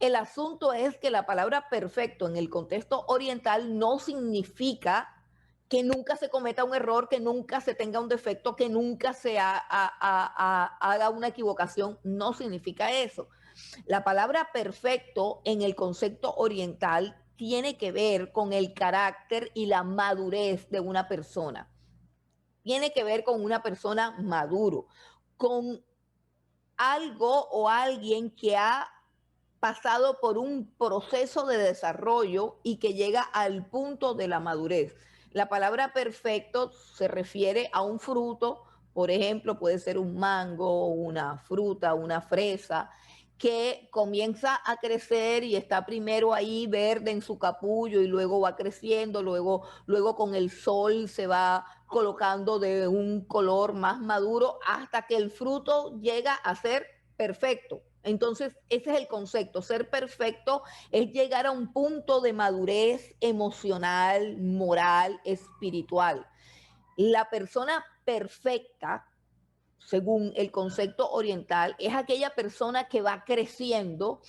El asunto es que la palabra perfecto en el contexto oriental no significa que nunca se cometa un error, que nunca se tenga un defecto, que nunca se haga una equivocación. No significa eso. La palabra perfecto en el concepto oriental tiene que ver con el carácter y la madurez de una persona. Tiene que ver con una persona maduro, con algo o alguien que ha pasado por un proceso de desarrollo y que llega al punto de la madurez. La palabra perfecto se refiere a un fruto, por ejemplo, puede ser un mango, una fruta, una fresa, que comienza a crecer y está primero ahí verde en su capullo y luego va creciendo, luego con el sol se va colocando de un color más maduro hasta que el fruto llega a ser perfecto. Entonces, ese es el concepto. Ser perfecto es llegar a un punto de madurez emocional, moral, espiritual. La persona perfecta, según el concepto oriental, es aquella persona que va creciendo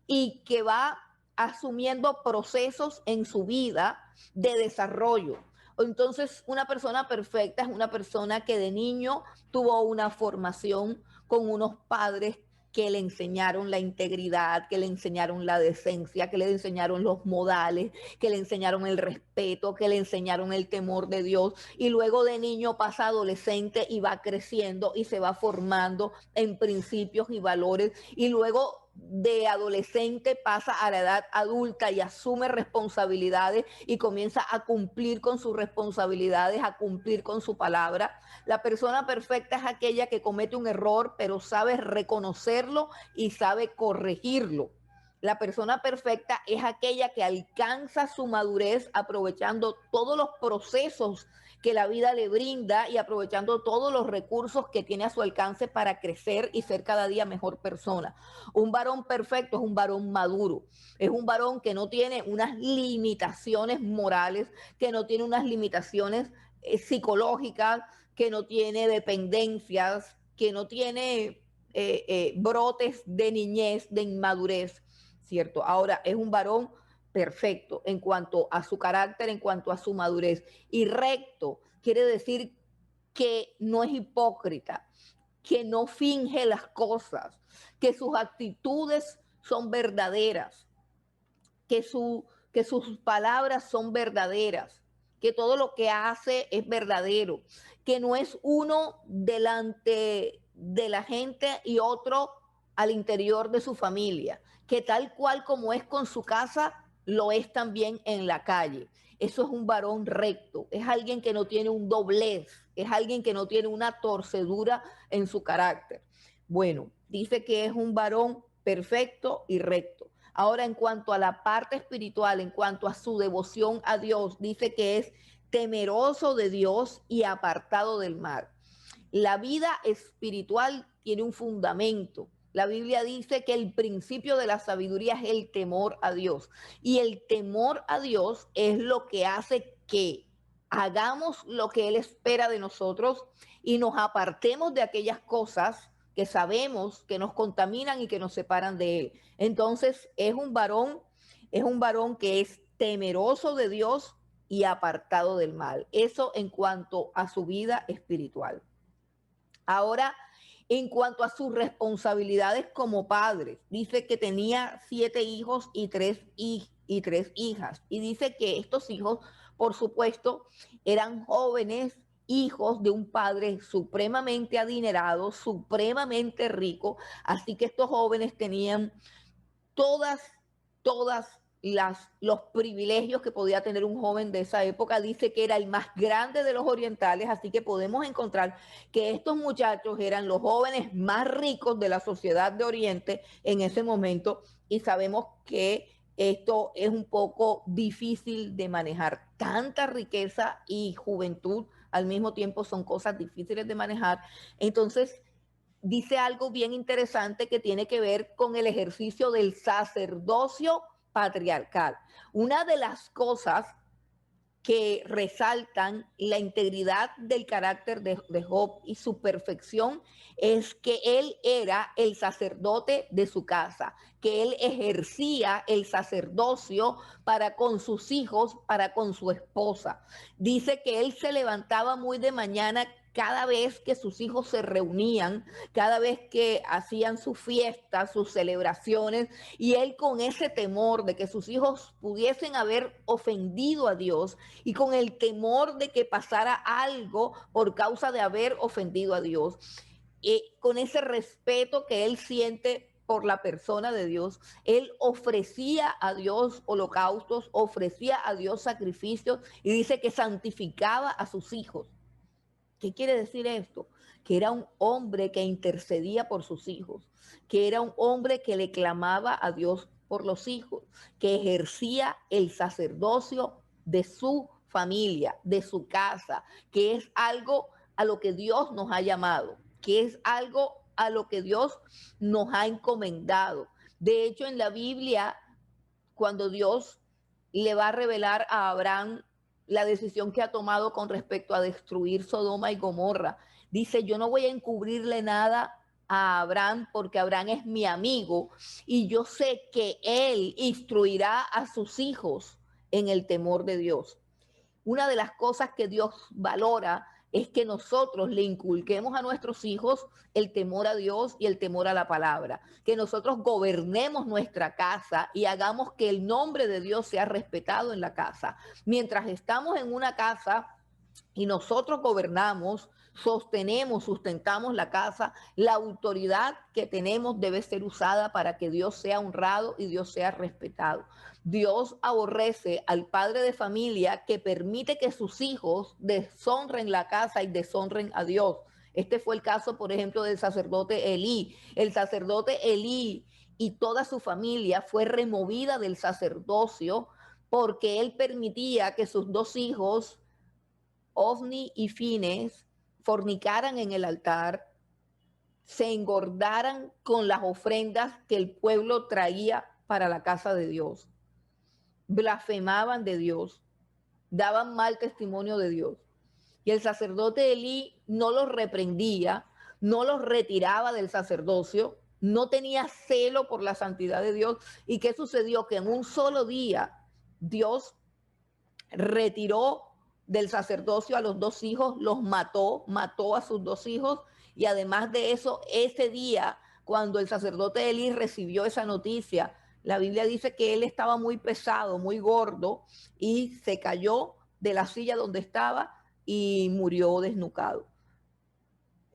y que va asumiendo procesos en su vida de desarrollo. Entonces, una persona perfecta es una persona que de niño tuvo una formación con unos padres que le enseñaron la integridad, que le enseñaron la decencia, que le enseñaron los modales, que le enseñaron el respeto, que le enseñaron el temor de Dios. Y luego de niño pasa a adolescente y va creciendo y se va formando en principios y valores. Y luego de adolescente pasa a la edad adulta y asume responsabilidades y comienza a cumplir con sus responsabilidades, a cumplir con su palabra. La persona perfecta es aquella que comete un error, pero sabe reconocerlo y sabe corregirlo. La persona perfecta es aquella que alcanza su madurez aprovechando todos los procesos que la vida le brinda y aprovechando todos los recursos que tiene a su alcance para crecer y ser cada día mejor persona. Un varón perfecto es un varón maduro, es un varón que no tiene unas limitaciones morales, que no tiene unas limitaciones psicológicas, que no tiene dependencias, que no tiene brotes de niñez, de inmadurez, ¿cierto? Ahora, es un varón perfecto en cuanto a su carácter, en cuanto a su madurez. Y recto quiere decir que no es hipócrita, que no finge las cosas, que sus actitudes son verdaderas, que sus palabras son verdaderas, que todo lo que hace es verdadero, que no es uno delante de la gente y otro al interior de su familia, que tal cual como es con su casa, lo es también en la calle. Eso es un varón recto, es alguien que no tiene un doblez, es alguien que no tiene una torcedura en su carácter. Bueno, dice que es un varón perfecto y recto. Ahora, en cuanto a la parte espiritual, en cuanto a su devoción a Dios, dice que es temeroso de Dios y apartado del mal. La vida espiritual tiene un fundamento. La Biblia dice que el principio de la sabiduría es el temor a Dios. Y el temor a Dios es lo que hace que hagamos lo que Él espera de nosotros y nos apartemos de aquellas cosas que sabemos que nos contaminan y que nos separan de Él. Entonces es un varón que es temeroso de Dios y apartado del mal. Eso en cuanto a su vida espiritual. Ahora, en cuanto a sus responsabilidades como padre, dice que tenía 7 hijos y tres hijas. Y dice que estos hijos, por supuesto, eran jóvenes hijos de un padre supremamente adinerado, supremamente rico. Así que estos jóvenes tenían todas, todas los privilegios que podía tener un joven de esa época. Dice que era el más grande de los orientales, así que podemos encontrar que estos muchachos eran los jóvenes más ricos de la sociedad de Oriente en ese momento, y sabemos que esto es un poco difícil de manejar. Tanta riqueza y juventud al mismo tiempo son cosas difíciles de manejar. Entonces, dice algo bien interesante que tiene que ver con el ejercicio del sacerdocio patriarcal. Una de las cosas que resaltan la integridad del carácter de Job y su perfección es que él era el sacerdote de su casa, que él ejercía el sacerdocio para con sus hijos, para con su esposa. Dice que él se levantaba muy de mañana cada vez que sus hijos se reunían, cada vez que hacían sus fiestas, sus celebraciones, y él con ese temor de que sus hijos pudiesen haber ofendido a Dios y con el temor de que pasara algo por causa de haber ofendido a Dios, con ese respeto que él siente por la persona de Dios, él ofrecía a Dios holocaustos, ofrecía a Dios sacrificios, y dice que santificaba a sus hijos. ¿Qué quiere decir esto? Que era un hombre que intercedía por sus hijos, que era un hombre que le clamaba a Dios por los hijos, que ejercía el sacerdocio de su familia, de su casa, que es algo a lo que Dios nos ha llamado, que es algo a lo que Dios nos ha encomendado. De hecho, en la Biblia, cuando Dios le va a revelar a Abraham la decisión que ha tomado con respecto a destruir Sodoma y Gomorra, dice: yo no voy a encubrirle nada a Abraham, porque Abraham es mi amigo y yo sé que él instruirá a sus hijos en el temor de Dios. Una de las cosas que Dios valora es que nosotros le inculquemos a nuestros hijos el temor a Dios y el temor a la palabra, que nosotros gobernemos nuestra casa y hagamos que el nombre de Dios sea respetado en la casa. Mientras estamos en una casa y nosotros gobernamos, sostenemos, sustentamos la casa, la autoridad que tenemos debe ser usada para que Dios sea honrado y Dios sea respetado. Dios aborrece al padre de familia que permite que sus hijos deshonren la casa y deshonren a Dios. Este fue el caso, por ejemplo, del sacerdote Elí. El sacerdote Elí y toda su familia fue removida del sacerdocio porque él permitía que sus 2 hijos, Ofni y Fines, fornicaran en el altar, se engordaran con las ofrendas que el pueblo traía para la casa de Dios, blasfemaban de Dios, daban mal testimonio de Dios. Y el sacerdote Elí no los reprendía, no los retiraba del sacerdocio, no tenía celo por la santidad de Dios. ¿Y qué sucedió? Que en un solo día Dios retiró del sacerdocio a los 2 hijos, los mató a sus 2 hijos, y además de eso, ese día, cuando el sacerdote Elí recibió esa noticia, la Biblia dice que él estaba muy pesado, muy gordo, y se cayó de la silla donde estaba y murió desnucado.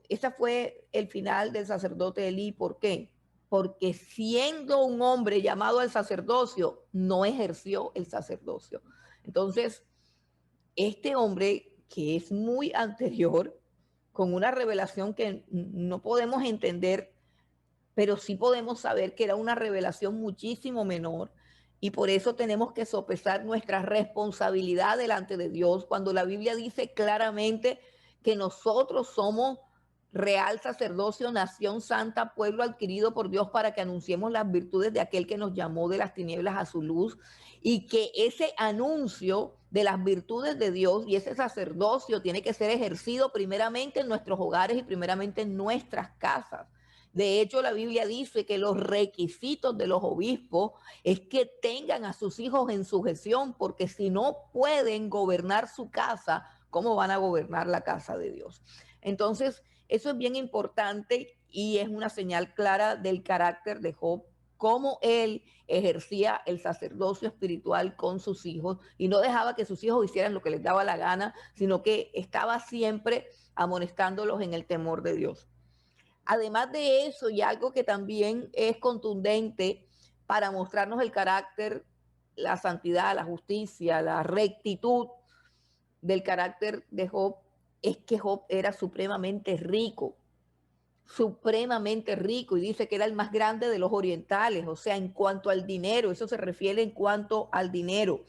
Ese fue el final del sacerdote Elí. ¿Por qué? Porque siendo un hombre llamado al sacerdocio, no ejerció el sacerdocio. Entonces, este hombre, que es muy anterior, con una revelación que no podemos entender, pero sí podemos saber que era una revelación muchísimo menor, y por eso tenemos que sopesar nuestra responsabilidad delante de Dios cuando la Biblia dice claramente que nosotros somos real sacerdocio, nación santa, pueblo adquirido por Dios para que anunciemos las virtudes de aquel que nos llamó de las tinieblas a su luz, y que ese anuncio de las virtudes de Dios y ese sacerdocio tiene que ser ejercido primeramente en nuestros hogares y primeramente en nuestras casas. De hecho, la Biblia dice que los requisitos de los obispos es que tengan a sus hijos en sujeción, porque si no pueden gobernar su casa, ¿cómo van a gobernar la casa de Dios? Entonces, eso es bien importante y es una señal clara del carácter de Job, cómo él ejercía el sacerdocio espiritual con sus hijos y no dejaba que sus hijos hicieran lo que les daba la gana, sino que estaba siempre amonestándolos en el temor de Dios. Además de eso, y algo que también es contundente para mostrarnos el carácter, la santidad, la justicia, la rectitud del carácter de Job, es que Job era supremamente rico, y dice que era el más grande de los orientales, o sea, en cuanto al dinero, eso se refiere en cuanto al dinero.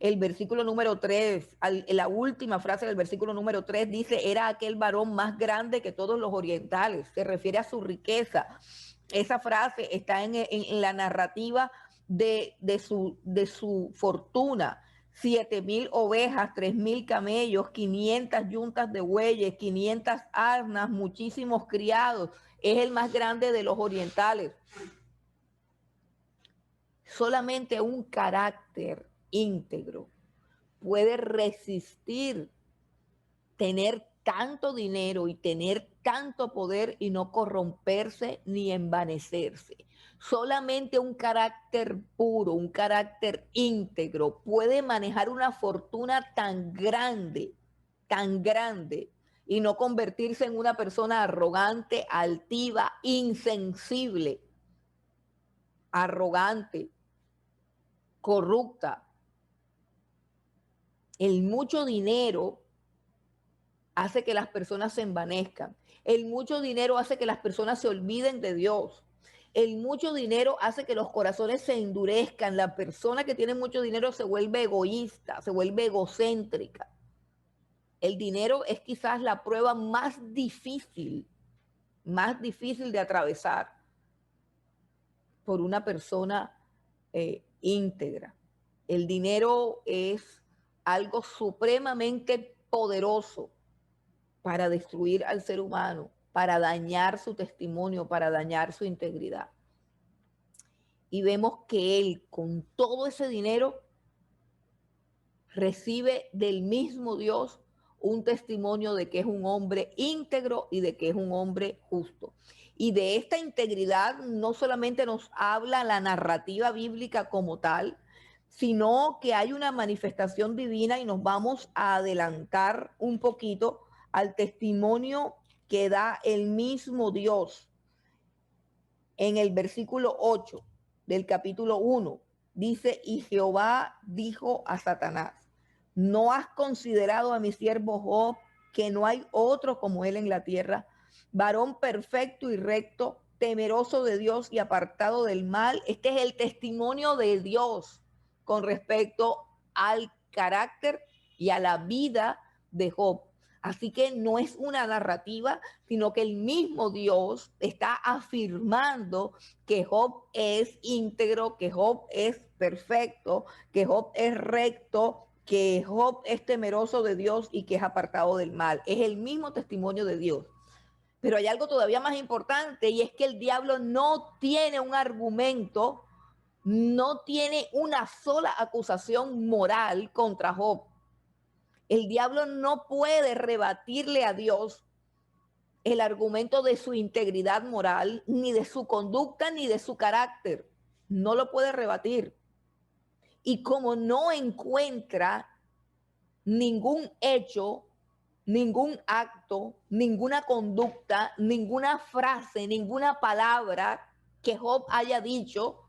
El versículo número 3, la última frase del versículo número 3 dice, era aquel varón más grande que todos los orientales, se refiere a su riqueza. Esa frase está en la narrativa de su fortuna. 7,000 ovejas, 3,000 camellos, 500 yuntas de bueyes, 500 asnas, muchísimos criados. Es el más grande de los orientales. Solamente un carácter íntegro puede resistir tener tanto dinero y tener tanto poder y no corromperse ni envanecerse. Solamente un carácter puro, un carácter íntegro puede manejar una fortuna tan grande, y no convertirse en una persona arrogante, altiva, insensible, arrogante, corrupta. El mucho dinero hace que las personas se envanezcan. El mucho dinero hace que las personas se olviden de Dios. El mucho dinero hace que los corazones se endurezcan. La persona que tiene mucho dinero se vuelve egoísta, se vuelve egocéntrica. El dinero es quizás la prueba más difícil de atravesar por una persona íntegra. El dinero es algo supremamente poderoso para destruir al ser humano, para dañar su testimonio, para dañar su integridad. Y vemos que él, con todo ese dinero, recibe del mismo Dios un testimonio de que es un hombre íntegro y de que es un hombre justo. Y de esta integridad no solamente nos habla la narrativa bíblica como tal, sino que hay una manifestación divina, y nos vamos a adelantar un poquito al testimonio que da el mismo Dios en el versículo 8 del capítulo 1. Dice, y Jehová dijo a Satanás, ¿no has considerado a mi siervo Job, que no hay otro como él en la tierra, varón perfecto y recto, temeroso de Dios y apartado del mal? Este es el testimonio de Dios con respecto al carácter y a la vida de Job. Así que no es una narrativa, sino que el mismo Dios está afirmando que Job es íntegro, que Job es perfecto, que Job es recto, que Job es temeroso de Dios y que es apartado del mal. Es el mismo testimonio de Dios. Pero hay algo todavía más importante, y es que el diablo no tiene un argumento, no tiene una sola acusación moral contra Job. El diablo no puede rebatirle a Dios el argumento de su integridad moral, ni de su conducta, ni de su carácter. No lo puede rebatir. Y como no encuentra ningún hecho, ningún acto, ninguna conducta, ninguna frase, ninguna palabra que Job haya dicho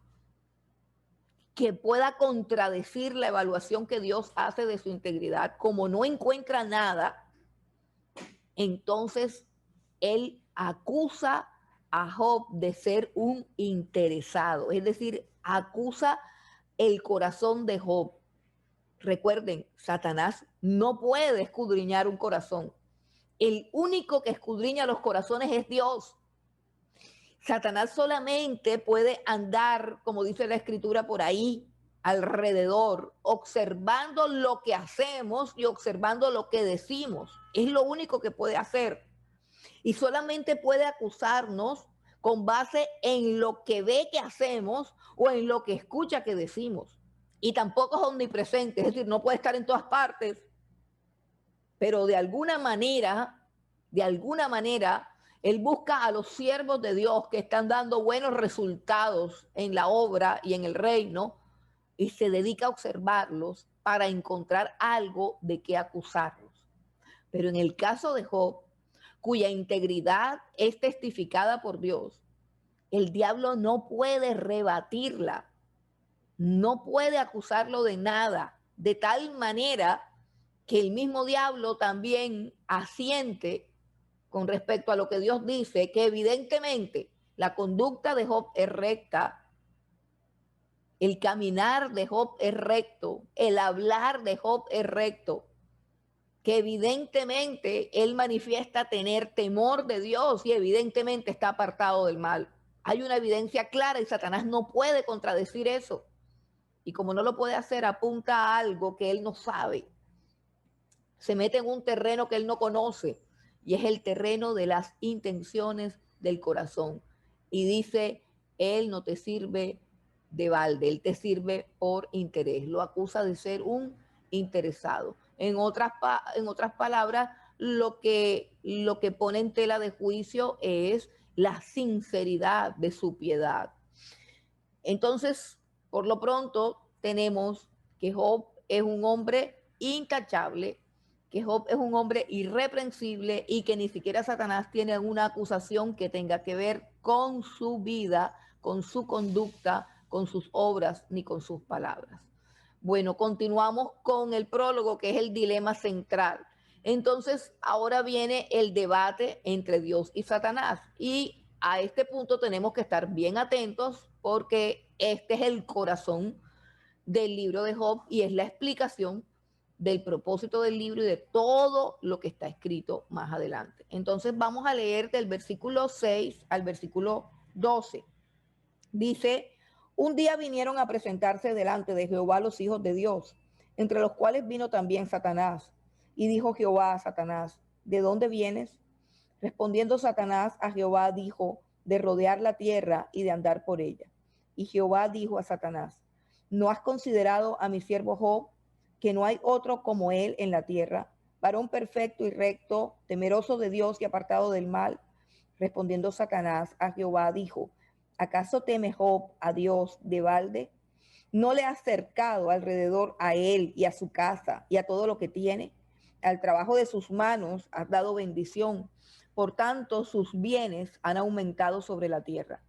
que pueda contradecir la evaluación que Dios hace de su integridad, como no encuentra nada, entonces él acusa a Job de ser un interesado, es decir, acusa el corazón de Job. Recuerden, Satanás no puede escudriñar un corazón. El único que escudriña los corazones es Dios. Satanás solamente puede andar, como dice la escritura, por ahí, alrededor, observando lo que hacemos y observando lo que decimos. Es lo único que puede hacer. Y solamente puede acusarnos con base en lo que ve que hacemos o en lo que escucha que decimos. Y tampoco es omnipresente, es decir, no puede estar en todas partes, pero de alguna manera, él busca a los siervos de Dios que están dando buenos resultados en la obra y en el reino y se dedica a observarlos para encontrar algo de qué acusarlos. Pero en el caso de Job, cuya integridad es testificada por Dios, el diablo no puede rebatirla, no puede acusarlo de nada, de tal manera que el mismo diablo también asiente con respecto a lo que Dios dice, que evidentemente la conducta de Job es recta, el caminar de Job es recto, el hablar de Job es recto, que evidentemente él manifiesta tener temor de Dios y evidentemente está apartado del mal. Hay una evidencia clara y Satanás no puede contradecir eso. Y como no lo puede hacer, apunta a algo que él no sabe. Se mete en un terreno que él no conoce y es el terreno de las intenciones del corazón. Y dice, él no te sirve de balde, él te sirve por interés. Lo acusa de ser un interesado. En otras palabras, lo que pone en tela de juicio es la sinceridad de su piedad. Entonces, por lo pronto, tenemos que Job es un hombre intachable, que Job es un hombre irreprensible y que ni siquiera Satanás tiene una acusación que tenga que ver con su vida, con su conducta, con sus obras, ni con sus palabras. Bueno, continuamos con el prólogo, que es el dilema central. Entonces, ahora viene el debate entre Dios y Satanás. Y a este punto tenemos que estar bien atentos porque este es el corazón del libro de Job y es la explicación del propósito del libro y de todo lo que está escrito más adelante. Entonces vamos a leer del versículo 6 al versículo 12. Dice, un día vinieron a presentarse delante de Jehová los hijos de Dios, entre los cuales vino también Satanás. Y dijo Jehová a Satanás, ¿de dónde vienes? Respondiendo Satanás a Jehová dijo, de rodear la tierra y de andar por ella. Y Jehová dijo a Satanás, ¿no has considerado a mi siervo Job, que no hay otro como él en la tierra, varón perfecto y recto, temeroso de Dios y apartado del mal? Respondiendo Satanás a Jehová dijo, ¿acaso teme Job a Dios de balde? ¿No le has cercado alrededor a él y a su casa y a todo lo que tiene? Al trabajo de sus manos has dado bendición. Por tanto, sus bienes han aumentado sobre la tierra.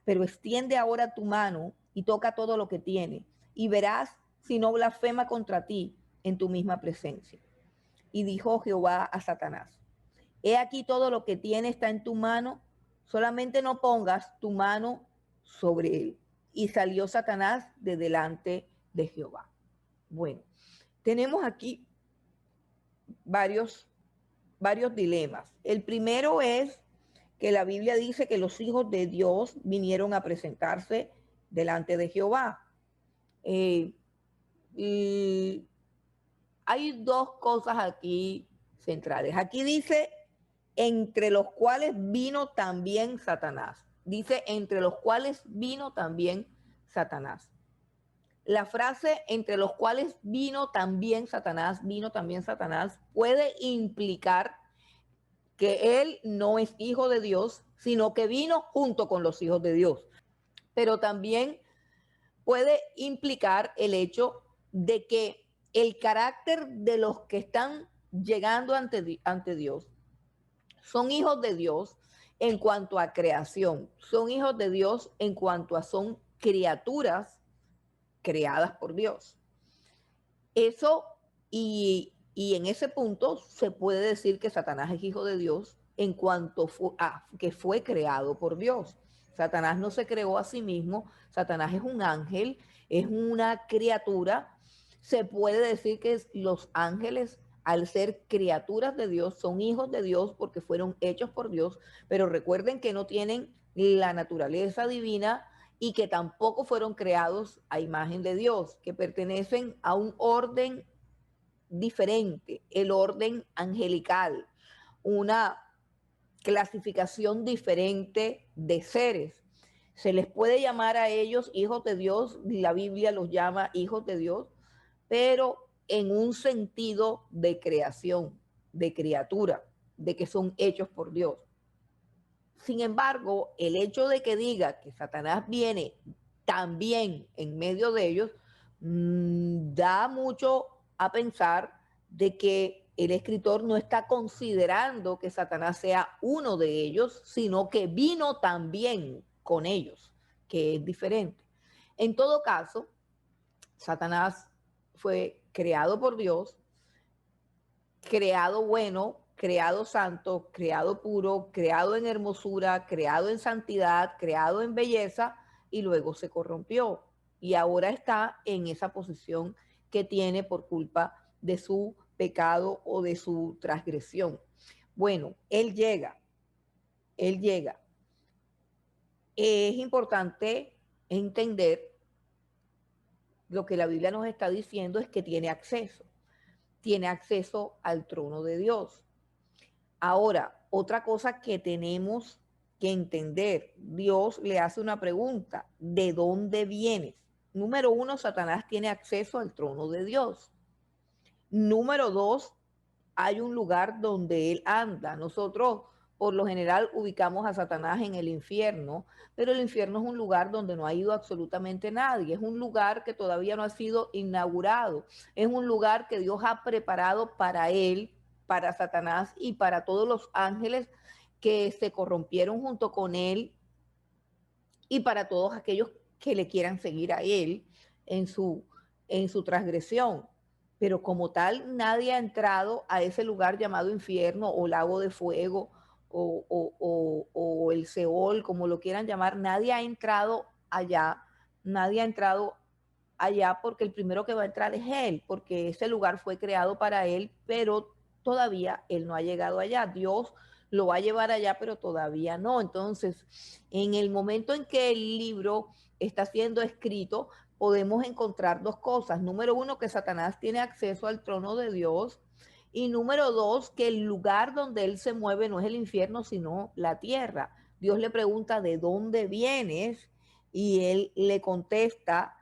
Pero extiende ahora tu mano y toca todo lo que tiene, y verás si no blasfema contra ti en tu misma presencia. Y dijo Jehová a Satanás, he aquí todo lo que tiene está en tu mano, solamente no pongas tu mano sobre él. Y salió Satanás de delante de Jehová. Bueno, tenemos aquí varios dilemas. El primero es que la Biblia dice que los hijos de Dios vinieron a presentarse delante de Jehová. Y hay dos cosas aquí centrales. Aquí dice, entre los cuales vino también Satanás. Dice, entre los cuales vino también Satanás. La frase entre los cuales vino también Satanás, puede implicar que él no es hijo de Dios, sino que vino junto con los hijos de Dios. Pero también puede implicar el hecho de que el carácter de los que están llegando ante Dios son hijos de Dios en cuanto a creación, son hijos de Dios en cuanto a son criaturas creadas por Dios. Eso y en ese punto se puede decir que Satanás es hijo de Dios en cuanto que fue creado por Dios. Satanás no se creó a sí mismo, Satanás es un ángel, es una criatura. Se puede decir que los ángeles al ser criaturas de Dios, son hijos de Dios porque fueron hechos por Dios, pero recuerden que no tienen la naturaleza divina y que tampoco fueron creados a imagen de Dios, que pertenecen a un orden diferente, el orden angelical, una clasificación diferente de seres. Se les puede llamar a ellos hijos de Dios, la Biblia los llama hijos de Dios, pero en un sentido de creación, de criatura, de que son hechos por Dios. Sin embargo, el hecho de que diga que Satanás viene también en medio de ellos, da mucho a pensar de que el escritor no está considerando que Satanás sea uno de ellos, sino que vino también con ellos, que es diferente. En todo caso, Satanás fue creado por Dios, creado bueno, creado santo, creado puro, creado en hermosura, creado en santidad, creado en belleza, y luego se corrompió. Y ahora está en esa posición que tiene por culpa de su pecado o de su transgresión. Bueno, él llega. Es importante entender lo que la Biblia nos está diciendo es que tiene acceso al trono de Dios. Ahora, otra cosa que tenemos que entender, Dios le hace una pregunta, ¿de dónde vienes? Número uno, Satanás tiene acceso al trono de Dios. Número dos, hay un lugar donde él anda. Nosotros, por lo general, ubicamos a Satanás en el infierno, pero el infierno es un lugar donde no ha ido absolutamente nadie. Es un lugar que todavía no ha sido inaugurado. Es un lugar que Dios ha preparado para él, para Satanás y para todos los ángeles que se corrompieron junto con él y para todos aquellos que le quieran seguir a él en su transgresión. Pero como tal, nadie ha entrado a ese lugar llamado infierno o lago de fuego o el Seol, como lo quieran llamar. Nadie ha entrado allá porque el primero que va a entrar es él, porque ese lugar fue creado para él, pero todavía él no ha llegado allá. Dios lo va a llevar allá, pero todavía no. Entonces, en el momento en que el libro está siendo escrito, podemos encontrar dos cosas. Número uno, que Satanás tiene acceso al trono de Dios. Y número dos, que el lugar donde él se mueve no es el infierno, sino la tierra. Dios le pregunta, ¿de dónde vienes? Y él le contesta,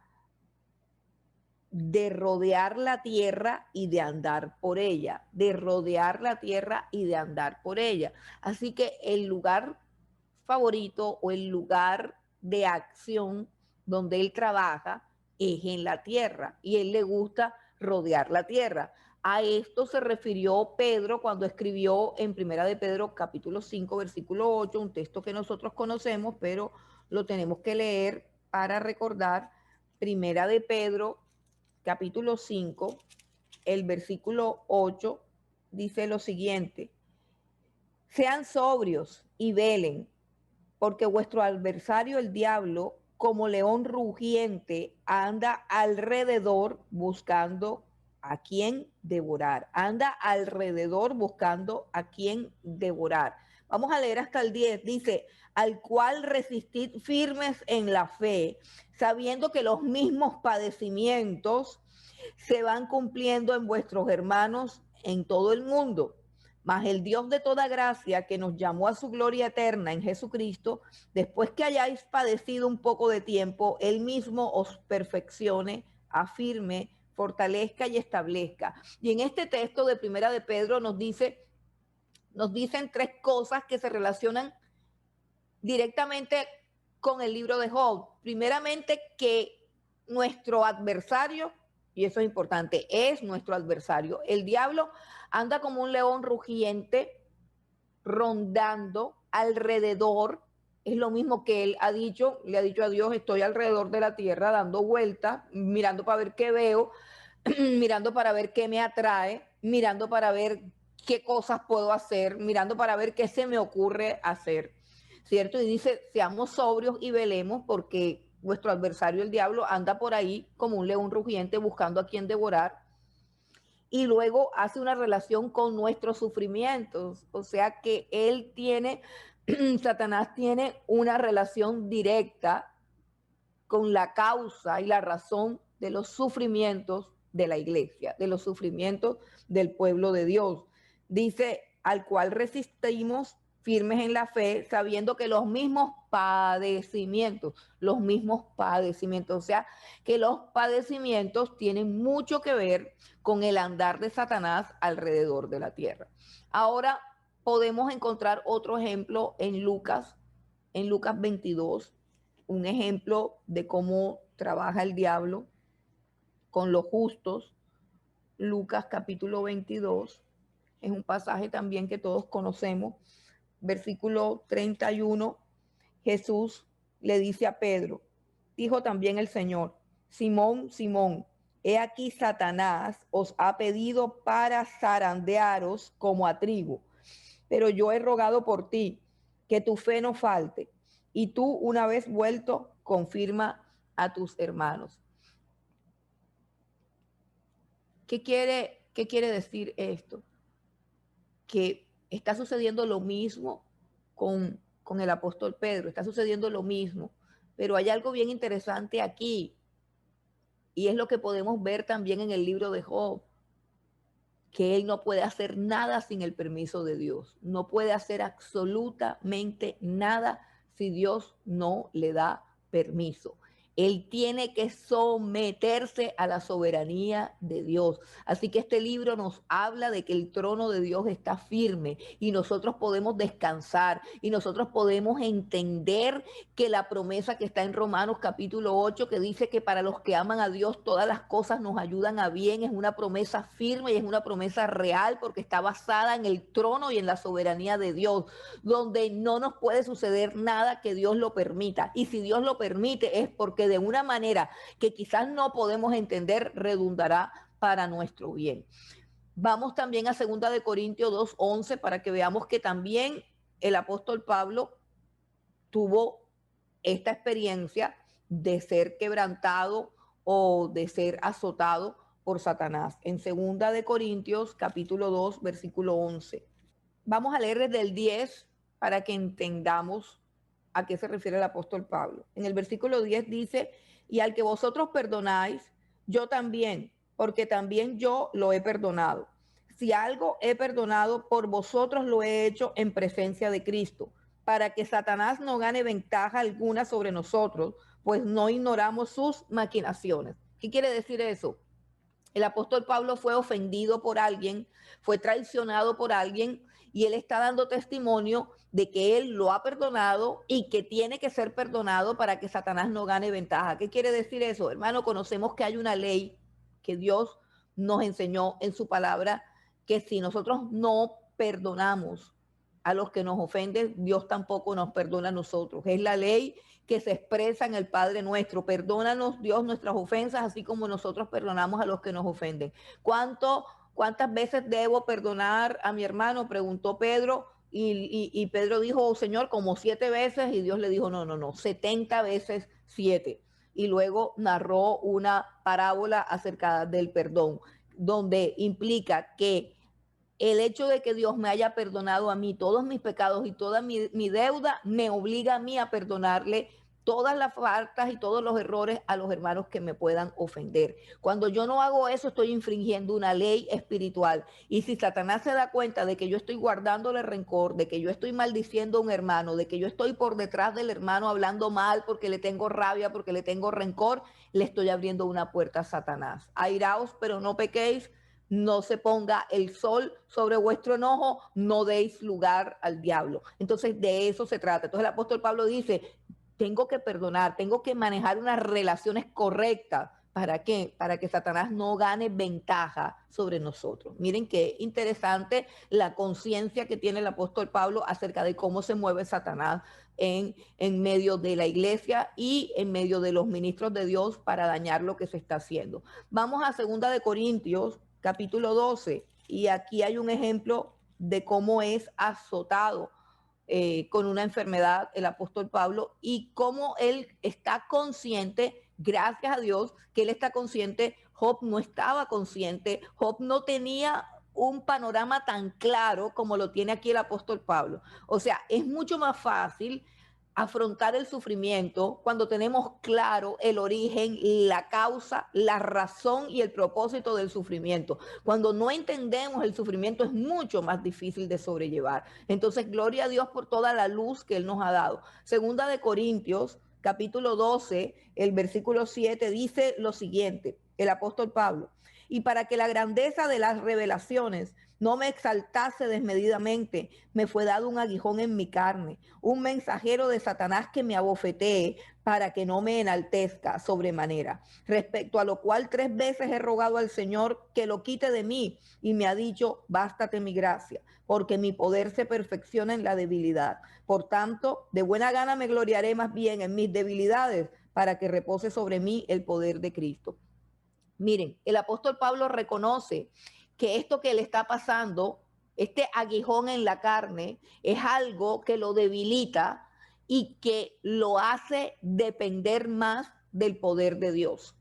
de rodear la tierra y de andar por ella, de rodear la tierra y de andar por ella. Así que el lugar favorito o el lugar de acción donde él trabaja es en la tierra y él le gusta rodear la tierra. A esto se refirió Pedro cuando escribió en Primera de Pedro capítulo 5 versículo 8, un texto que nosotros conocemos, pero lo tenemos que leer para recordar. Primera de Pedro capítulo 5, el versículo 8, dice lo siguiente: sean sobrios y velen, porque vuestro adversario el diablo, como león rugiente, anda alrededor buscando a quien devorar. Anda alrededor buscando a quien devorar. Vamos a leer hasta el 10. Dice, al cual resistid firmes en la fe, sabiendo que los mismos padecimientos se van cumpliendo en vuestros hermanos en todo el mundo. Mas el Dios de toda gracia, que nos llamó a su gloria eterna en Jesucristo, después que hayáis padecido un poco de tiempo, Él mismo os perfeccione, afirme, fortalezca y establezca. Y en este texto de Primera de Pedro nos dicen tres cosas que se relacionan directamente con el libro de Job. Primeramente, que nuestro adversario, y eso es importante, es nuestro adversario. El diablo anda como un león rugiente, rondando alrededor. Es lo mismo que él ha dicho, le ha dicho a Dios, estoy alrededor de la tierra dando vueltas, mirando para ver qué veo, mirando para ver qué me atrae, mirando para ver qué cosas puedo hacer, mirando para ver qué se me ocurre hacer, ¿cierto? Y dice, seamos sobrios y velemos, porque vuestro adversario, el diablo, anda por ahí como un león rugiente buscando a quien devorar. y luego hace una relación con nuestros sufrimientos. O sea que él tiene, Satanás tiene una relación directa con la causa y la razón de los sufrimientos de la iglesia, de los sufrimientos del pueblo de Dios. Dice, al cual resistimos firmes en la fe, sabiendo que los mismos padecimientos, o sea, que los padecimientos tienen mucho que ver con el andar de Satanás alrededor de la tierra. Ahora podemos encontrar otro ejemplo en Lucas 22, un ejemplo de cómo trabaja el diablo con los justos. Lucas capítulo 22 es un pasaje también que todos conocemos. Versículo 31, Jesús le dice a Pedro, dijo también el Señor, Simón, Simón, he aquí Satanás os ha pedido para zarandearos como a trigo, pero yo he rogado por ti, que tu fe no falte, y tú una vez vuelto, confirma a tus hermanos. ¿Qué quiere decir esto? Que está sucediendo lo mismo con el apóstol Pedro, está sucediendo lo mismo, pero hay algo bien interesante aquí, y es lo que podemos ver también en el libro de Job, que él no puede hacer nada sin el permiso de Dios, no puede hacer absolutamente nada si Dios no le da permiso. Él tiene que someterse a la soberanía de Dios. Así que este libro nos habla de que el trono de Dios está firme y nosotros podemos descansar y nosotros podemos entender que la promesa que está en Romanos capítulo 8, que dice que para los que aman a Dios todas las cosas nos ayudan a bien, es una promesa firme y es una promesa real porque está basada en el trono y en la soberanía de Dios, donde no nos puede suceder nada que Dios lo permita. Y si Dios lo permite es porque de una manera que quizás no podemos entender, redundará para nuestro bien. Vamos también a 2 de Corintios 2:11 para que veamos que también el apóstol Pablo tuvo esta experiencia de ser quebrantado o de ser azotado por Satanás. En 2 de Corintios capítulo 2 versículo 11. Vamos a leer desde el 10 para que entendamos a qué se refiere el apóstol Pablo. En el versículo 10 dice, y al que vosotros perdonáis, yo también, porque también yo lo he perdonado. Si algo he perdonado, por vosotros lo he hecho en presencia de Cristo, para que Satanás no gane ventaja alguna sobre nosotros, pues no ignoramos sus maquinaciones. ¿Qué quiere decir eso? El apóstol Pablo fue ofendido por alguien, fue traicionado por alguien y él está dando testimonio de que él lo ha perdonado y que tiene que ser perdonado para que Satanás no gane ventaja. ¿Qué quiere decir eso? Hermano, conocemos que hay una ley que Dios nos enseñó en su palabra, que si nosotros no perdonamos a los que nos ofenden, Dios tampoco nos perdona a nosotros. Es la ley que se expresa en el Padre nuestro. Perdónanos, Dios, nuestras ofensas, así como nosotros perdonamos a los que nos ofenden. ¿Cuántas veces debo perdonar a mi hermano? Preguntó Pedro. Y Pedro dijo, oh, Señor, como 7 veces. Y Dios le dijo, no, 70 veces 7. Y luego narró una parábola acerca del perdón, donde implica que el hecho de que Dios me haya perdonado a mí todos mis pecados y toda mi deuda me obliga a mí a perdonarle todas las faltas y todos los errores a los hermanos que me puedan ofender. Cuando yo no hago eso, estoy infringiendo una ley espiritual. Y si Satanás se da cuenta de que yo estoy guardándole rencor, de que yo estoy maldiciendo a un hermano, de que yo estoy por detrás del hermano hablando mal porque le tengo rabia, porque le tengo rencor, le estoy abriendo una puerta a Satanás. Airaos, pero no pequéis. No se ponga el sol sobre vuestro enojo, no deis lugar al diablo. Entonces de eso se trata. Entonces el apóstol Pablo dice, tengo que perdonar, tengo que manejar unas relaciones correctas. ¿Para qué? Para que Satanás no gane ventaja sobre nosotros. Miren qué interesante la conciencia que tiene el apóstol Pablo acerca de cómo se mueve Satanás en medio de la iglesia y en medio de los ministros de Dios para dañar lo que se está haciendo. Vamos a 2 de Corintios capítulo 12, y aquí hay un ejemplo de cómo es azotado con una enfermedad el apóstol Pablo y cómo él está consciente, gracias a Dios, que él está consciente. Job no estaba consciente, Job no tenía un panorama tan claro como lo tiene aquí el apóstol Pablo. O sea, es mucho más fácil afrontar el sufrimiento cuando tenemos claro el origen, la causa, la razón y el propósito del sufrimiento. Cuando no entendemos el sufrimiento es mucho más difícil de sobrellevar. Entonces, gloria a Dios por toda la luz que Él nos ha dado. Segunda de Corintios, capítulo 12, el versículo 7, dice lo siguiente, el apóstol Pablo: y para que la grandeza de las revelaciones no me exaltase desmedidamente, me fue dado un aguijón en mi carne, un mensajero de Satanás que me abofetee para que no me enaltezca sobremanera. Respecto a lo cual 3 veces he rogado al Señor que lo quite de mí, y me ha dicho: bástate mi gracia, porque mi poder se perfecciona en la debilidad. Por tanto, de buena gana me gloriaré más bien en mis debilidades, para que repose sobre mí el poder de Cristo. Miren, el apóstol Pablo reconoce que esto que le está pasando, este aguijón en la carne, es algo que lo debilita y que lo hace depender más del poder de Dios.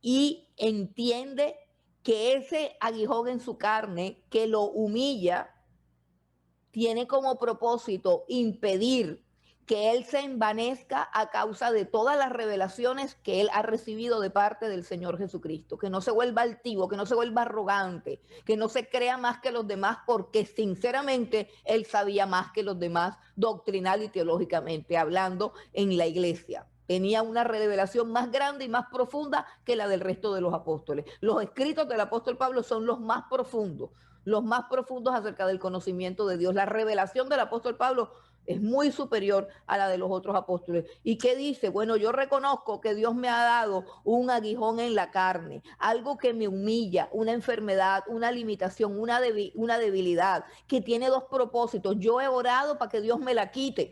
Y entiende que ese aguijón en su carne que lo humilla tiene como propósito impedir que él se envanezca a causa de todas las revelaciones que él ha recibido de parte del Señor Jesucristo, que no se vuelva altivo, que no se vuelva arrogante, que no se crea más que los demás, porque sinceramente él sabía más que los demás doctrinal y teológicamente hablando en la iglesia. Tenía una revelación más grande y más profunda que la del resto de los apóstoles. Los escritos del apóstol Pablo son los más profundos acerca del conocimiento de Dios. La revelación del apóstol Pablo es muy superior a la de los otros apóstoles. ¿Y qué dice? Bueno, yo reconozco que Dios me ha dado un aguijón en la carne, algo que me humilla, una enfermedad, una limitación, una debilidad, que tiene 2 propósitos. Yo he orado para que Dios me la quite,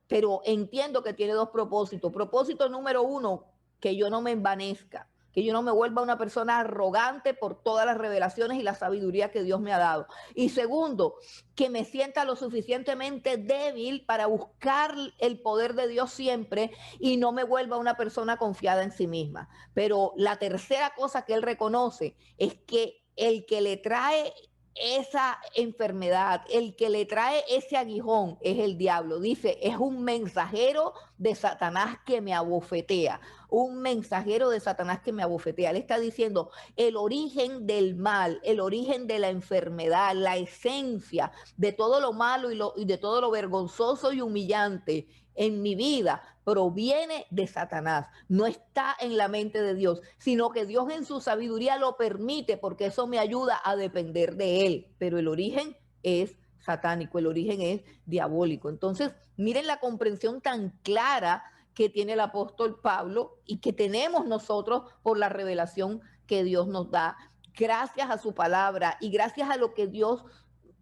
pero entiendo que tiene 2 propósitos. Propósito número 1, que yo no me envanezca, que yo no me vuelva una persona arrogante por todas las revelaciones y la sabiduría que Dios me ha dado. Y segundo, que me sienta lo suficientemente débil para buscar el poder de Dios siempre y no me vuelva una persona confiada en sí misma. Pero la tercera cosa que él reconoce es que el que le trae esa enfermedad, el que le trae ese aguijón es el diablo. Dice, es un mensajero de Satanás que me abofetea. Un mensajero de Satanás que me abofetea. Él está diciendo, el origen del mal, el origen de la enfermedad, la esencia de todo lo malo y de todo lo vergonzoso y humillante en mi vida proviene de Satanás, no está en la mente de Dios, sino que Dios en su sabiduría lo permite porque eso me ayuda a depender de él, pero el origen es satánico, el origen es diabólico. Entonces, miren la comprensión tan clara que tiene el apóstol Pablo y que tenemos nosotros por la revelación que Dios nos da, gracias a su palabra y gracias a lo que Dios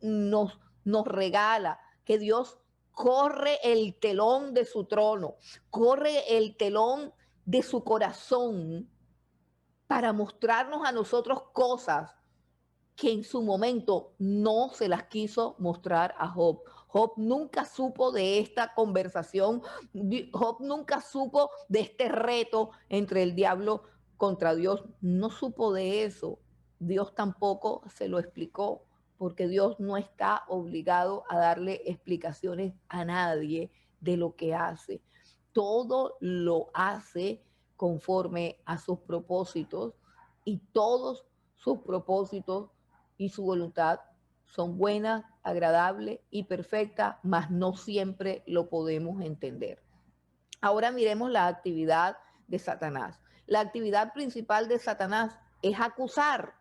nos regala, que Dios corre el telón de su trono, corre el telón de su corazón para mostrarnos a nosotros cosas que en su momento no se las quiso mostrar a Job. Job nunca supo de esta conversación, Job nunca supo de este reto entre el diablo contra Dios, no supo de eso. Dios tampoco se lo explicó, porque Dios no está obligado a darle explicaciones a nadie de lo que hace. Todo lo hace conforme a sus propósitos y todos sus propósitos y su voluntad son buenas, agradables y perfectas, mas no siempre lo podemos entender. Ahora miremos la actividad de Satanás. La actividad principal de Satanás es acusar.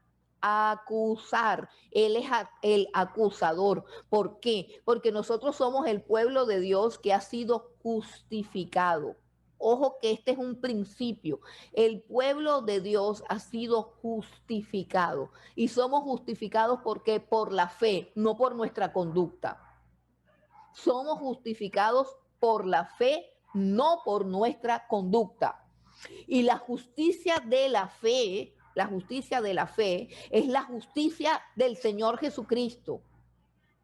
Él es el acusador. ¿Por qué? Porque nosotros somos el pueblo de Dios que ha sido justificado. Ojo que este es un principio. El pueblo de Dios ha sido justificado. Y somos justificados porque por la fe, no por nuestra conducta. Somos justificados por la fe, no por nuestra conducta. Y la justicia de la fe es la justicia del Señor Jesucristo.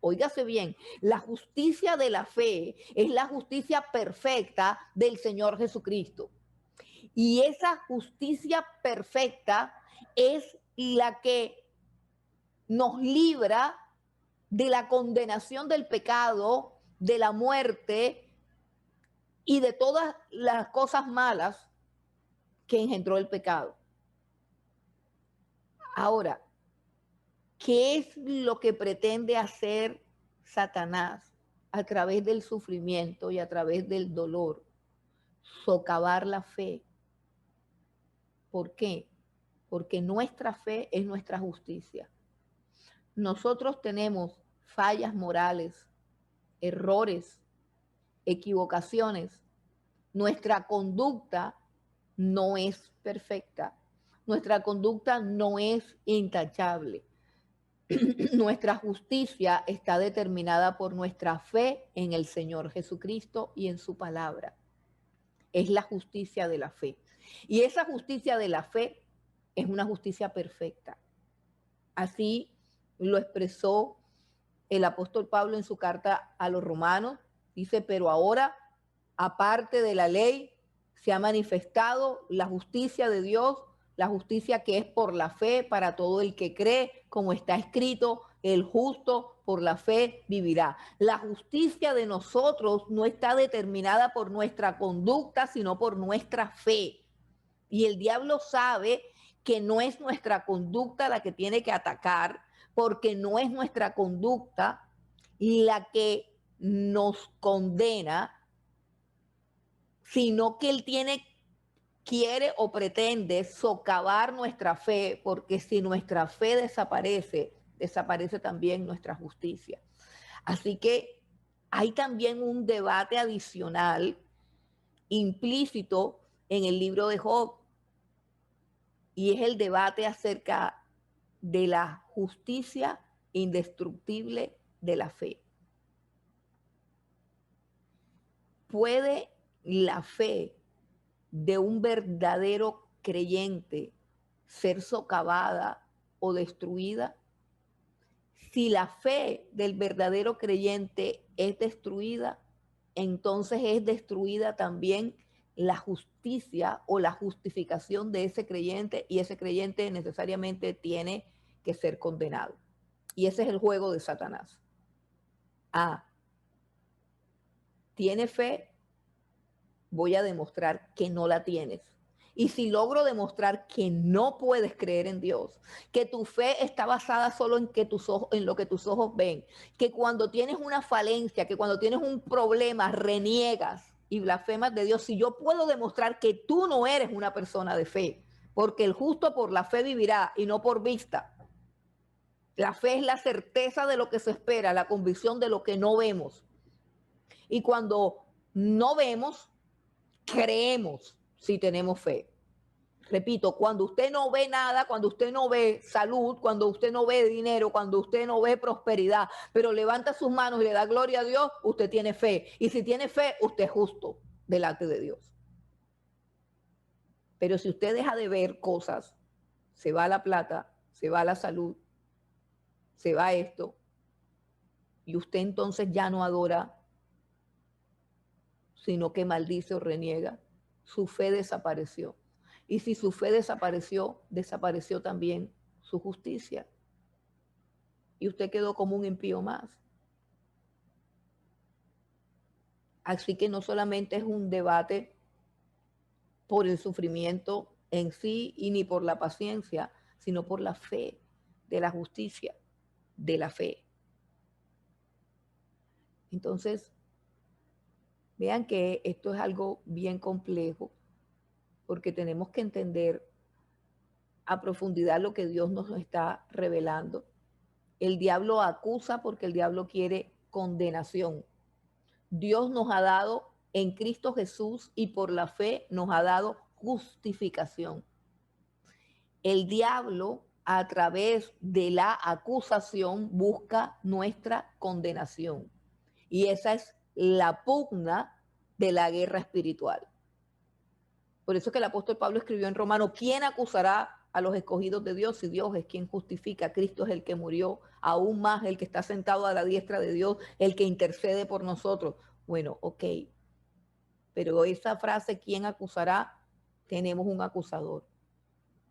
Óigase bien, la justicia de la fe es la justicia perfecta del Señor Jesucristo. Y esa justicia perfecta es la que nos libra de la condenación del pecado, de la muerte y de todas las cosas malas que engendró el pecado. Ahora, ¿qué es lo que pretende hacer Satanás a través del sufrimiento y a través del dolor? Socavar la fe. ¿Por qué? Porque nuestra fe es nuestra justicia. Nosotros tenemos fallas morales, errores, equivocaciones. Nuestra conducta no es perfecta. Nuestra conducta no es intachable. Nuestra justicia está determinada por nuestra fe en el Señor Jesucristo y en su palabra. Es la justicia de la fe. Y esa justicia de la fe es una justicia perfecta. Así lo expresó el apóstol Pablo en su carta a los romanos. Dice, pero ahora, aparte de la ley, se ha manifestado la justicia de Dios, la justicia que es por la fe para todo el que cree, como está escrito, el justo por la fe vivirá. La justicia de nosotros no está determinada por nuestra conducta, sino por nuestra fe. Y el diablo sabe que no es nuestra conducta la que tiene que atacar, porque no es nuestra conducta la que nos condena, sino que él quiere o pretende socavar nuestra fe, porque si nuestra fe desaparece, desaparece también nuestra justicia. Así que hay también un debate adicional implícito en el libro de Job, y es el debate acerca de la justicia indestructible de la fe. ¿Puede la fe de un verdadero creyente ser socavada o destruida? Si la fe del verdadero creyente es destruida, entonces es destruida también la justicia o la justificación de ese creyente, y ese creyente necesariamente tiene que ser condenado. Y ese es el juego de Satanás. ¿Tiene fe? Voy a demostrar que no la tienes. Y si logro demostrar que no puedes creer en Dios, que tu fe está basada solo en, en lo que tus ojos ven, que cuando tienes una falencia, que cuando tienes un problema, reniegas y blasfemas de Dios, si yo puedo demostrar que tú no eres una persona de fe, porque el justo por la fe vivirá y no por vista. La fe es la certeza de lo que se espera, la convicción de lo que no vemos. Y cuando no vemos, creemos si tenemos fe. Repito, cuando usted no ve nada, cuando usted no ve salud, cuando usted no ve dinero, cuando usted no ve prosperidad, pero levanta sus manos y le da gloria a Dios, usted tiene fe. Y si tiene fe, usted es justo delante de Dios. Pero si usted deja de ver cosas, se va la plata, se va la salud, se va esto, y usted entonces ya no adora, sino que maldice o reniega, su fe desapareció. Y si su fe desapareció, desapareció también su justicia. Y usted quedó como un impío más. Así que no solamente es un debate por el sufrimiento en sí y ni por la paciencia, sino por la fe, de la justicia, de la fe. Entonces, vean que esto es algo bien complejo, porque tenemos que entender a profundidad lo que Dios nos está revelando. El diablo acusa porque el diablo quiere condenación. Dios nos ha dado en Cristo Jesús y por la fe nos ha dado justificación. El diablo, a través de la acusación, busca nuestra condenación. Y esa es la pugna de la guerra espiritual. Por eso es que el apóstol Pablo escribió en Romanos, ¿quién acusará a los escogidos de Dios si Dios es quien justifica? Cristo es el que murió, aún más el que está sentado a la diestra de Dios, el que intercede por nosotros. Bueno, ok, pero esa frase, ¿quién acusará? tenemos un acusador.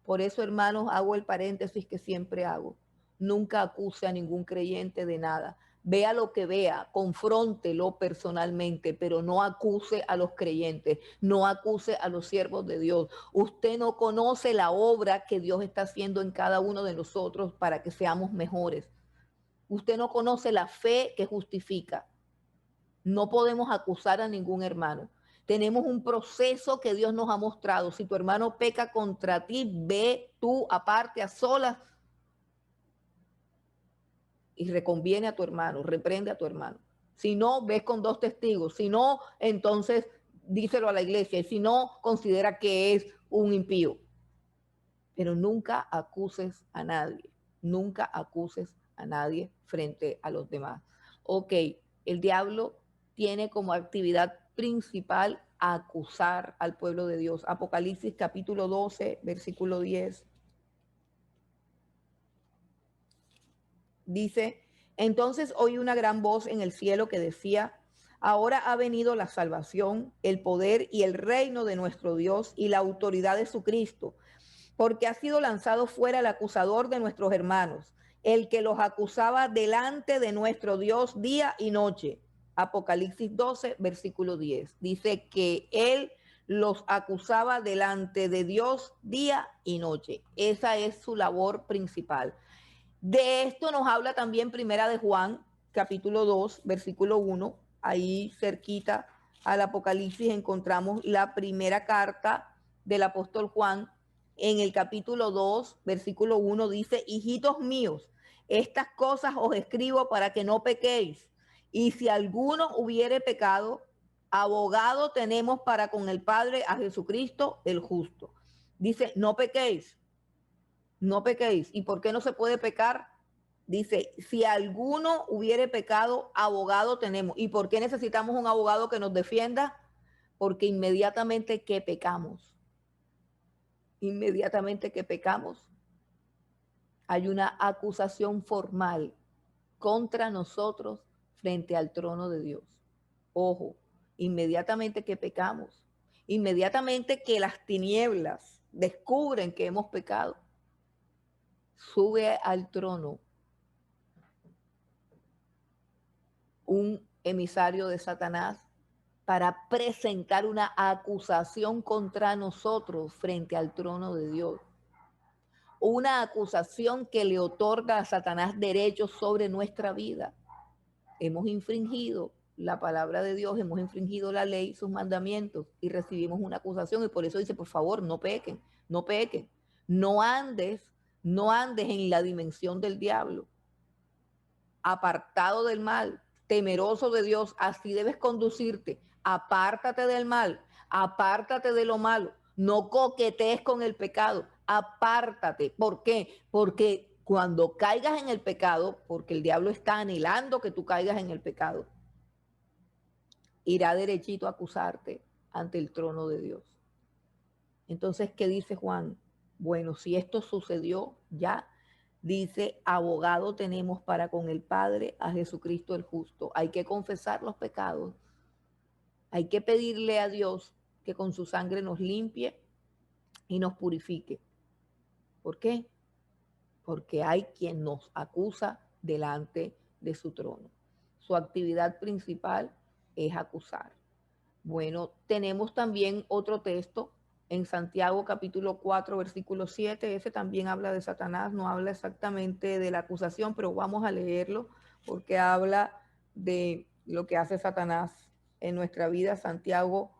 Por eso, hermanos, hago el paréntesis que siempre hago. Nunca acuse a ningún creyente de nada. Vea lo que vea, confróntelo personalmente, pero no acuse a los creyentes, no acuse a los siervos de Dios. Usted no conoce la obra que Dios está haciendo en cada uno de nosotros para que seamos mejores. Usted no conoce la fe que justifica. No podemos acusar a ningún hermano. Tenemos un proceso que Dios nos ha mostrado. Si tu hermano peca contra ti, ve tú aparte, a solas, y reconviene a tu hermano, reprende a tu hermano. Si no, ves con 2 testigos. Si no, entonces díselo a la iglesia. Y si no, considera que es un impío. Pero nunca acuses a nadie. Nunca acuses a nadie frente a los demás. Ok, el diablo tiene como actividad principal acusar al pueblo de Dios. Apocalipsis capítulo 12, versículo 10. Dice, entonces oí una gran voz en el cielo que decía, ahora ha venido la salvación, el poder y el reino de nuestro Dios y la autoridad de su Cristo, porque ha sido lanzado fuera el acusador de nuestros hermanos, el que los acusaba delante de nuestro Dios día y noche. Apocalipsis 12, versículo 10. Dice que él los acusaba delante de Dios día y noche. Esa es su labor principal. De esto nos habla también Primera de Juan, capítulo 2, versículo 1. Ahí cerquita al Apocalipsis encontramos la primera carta del apóstol Juan. En el capítulo 2, versículo 1 dice, hijitos míos, estas cosas os escribo para que no pequéis. Y si alguno hubiere pecado, abogado tenemos para con el Padre a Jesucristo el justo. Dice, no pequéis. No pequéis. ¿Y por qué no se puede pecar? Dice, si alguno hubiere pecado, abogado tenemos. ¿Y por qué necesitamos un abogado que nos defienda? Porque inmediatamente que pecamos, hay una acusación formal contra nosotros frente al trono de Dios. Ojo, inmediatamente que pecamos, inmediatamente que las tinieblas descubren que hemos pecado, sube al trono un emisario de Satanás para presentar una acusación contra nosotros frente al trono de Dios. Una acusación que le otorga a Satanás derechos sobre nuestra vida. Hemos infringido la palabra de Dios, hemos infringido la ley, sus mandamientos, y recibimos una acusación, y por eso dice, por favor, no pequen, no pequen, no andes en la dimensión del diablo, apartado del mal, temeroso de Dios, así debes conducirte. Apártate del mal, apártate de lo malo, no coquetees con el pecado, apártate. ¿Por qué? Porque cuando caigas en el pecado, porque el diablo está anhelando que tú caigas en el pecado, irá derechito a acusarte ante el trono de Dios. Entonces, ¿qué dice Juan? Bueno, si esto sucedió ya, dice, abogado tenemos para con el Padre a Jesucristo el justo. Hay que confesar los pecados. Hay que pedirle a Dios que con su sangre nos limpie y nos purifique. ¿Por qué? Porque hay quien nos acusa delante de su trono. Su actividad principal es acusar. Bueno, tenemos también otro texto en Santiago capítulo 4, versículo 7, ese también habla de Satanás, no habla exactamente de la acusación, pero vamos a leerlo porque habla de lo que hace Satanás en nuestra vida. Santiago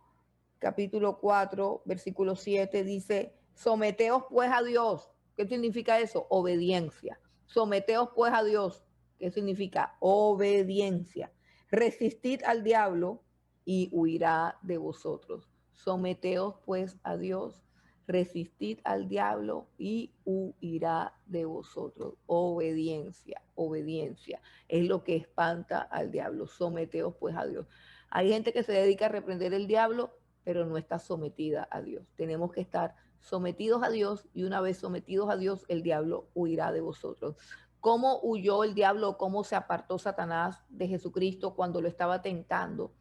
capítulo 4, versículo 7 dice, someteos pues a Dios. ¿Qué significa eso? Obediencia. Someteos pues a Dios. ¿Qué significa? Obediencia. Resistid al diablo y huirá de vosotros. Someteos pues a Dios, resistid al diablo y huirá de vosotros. Obediencia, obediencia. Es lo que espanta al diablo. Someteos pues a Dios. Hay gente que se dedica a reprender el diablo, pero no está sometida a Dios. Tenemos que estar sometidos a Dios y una vez sometidos a Dios, el diablo huirá de vosotros. ¿Cómo huyó el diablo? ¿Cómo se apartó Satanás de Jesucristo cuando lo estaba tentando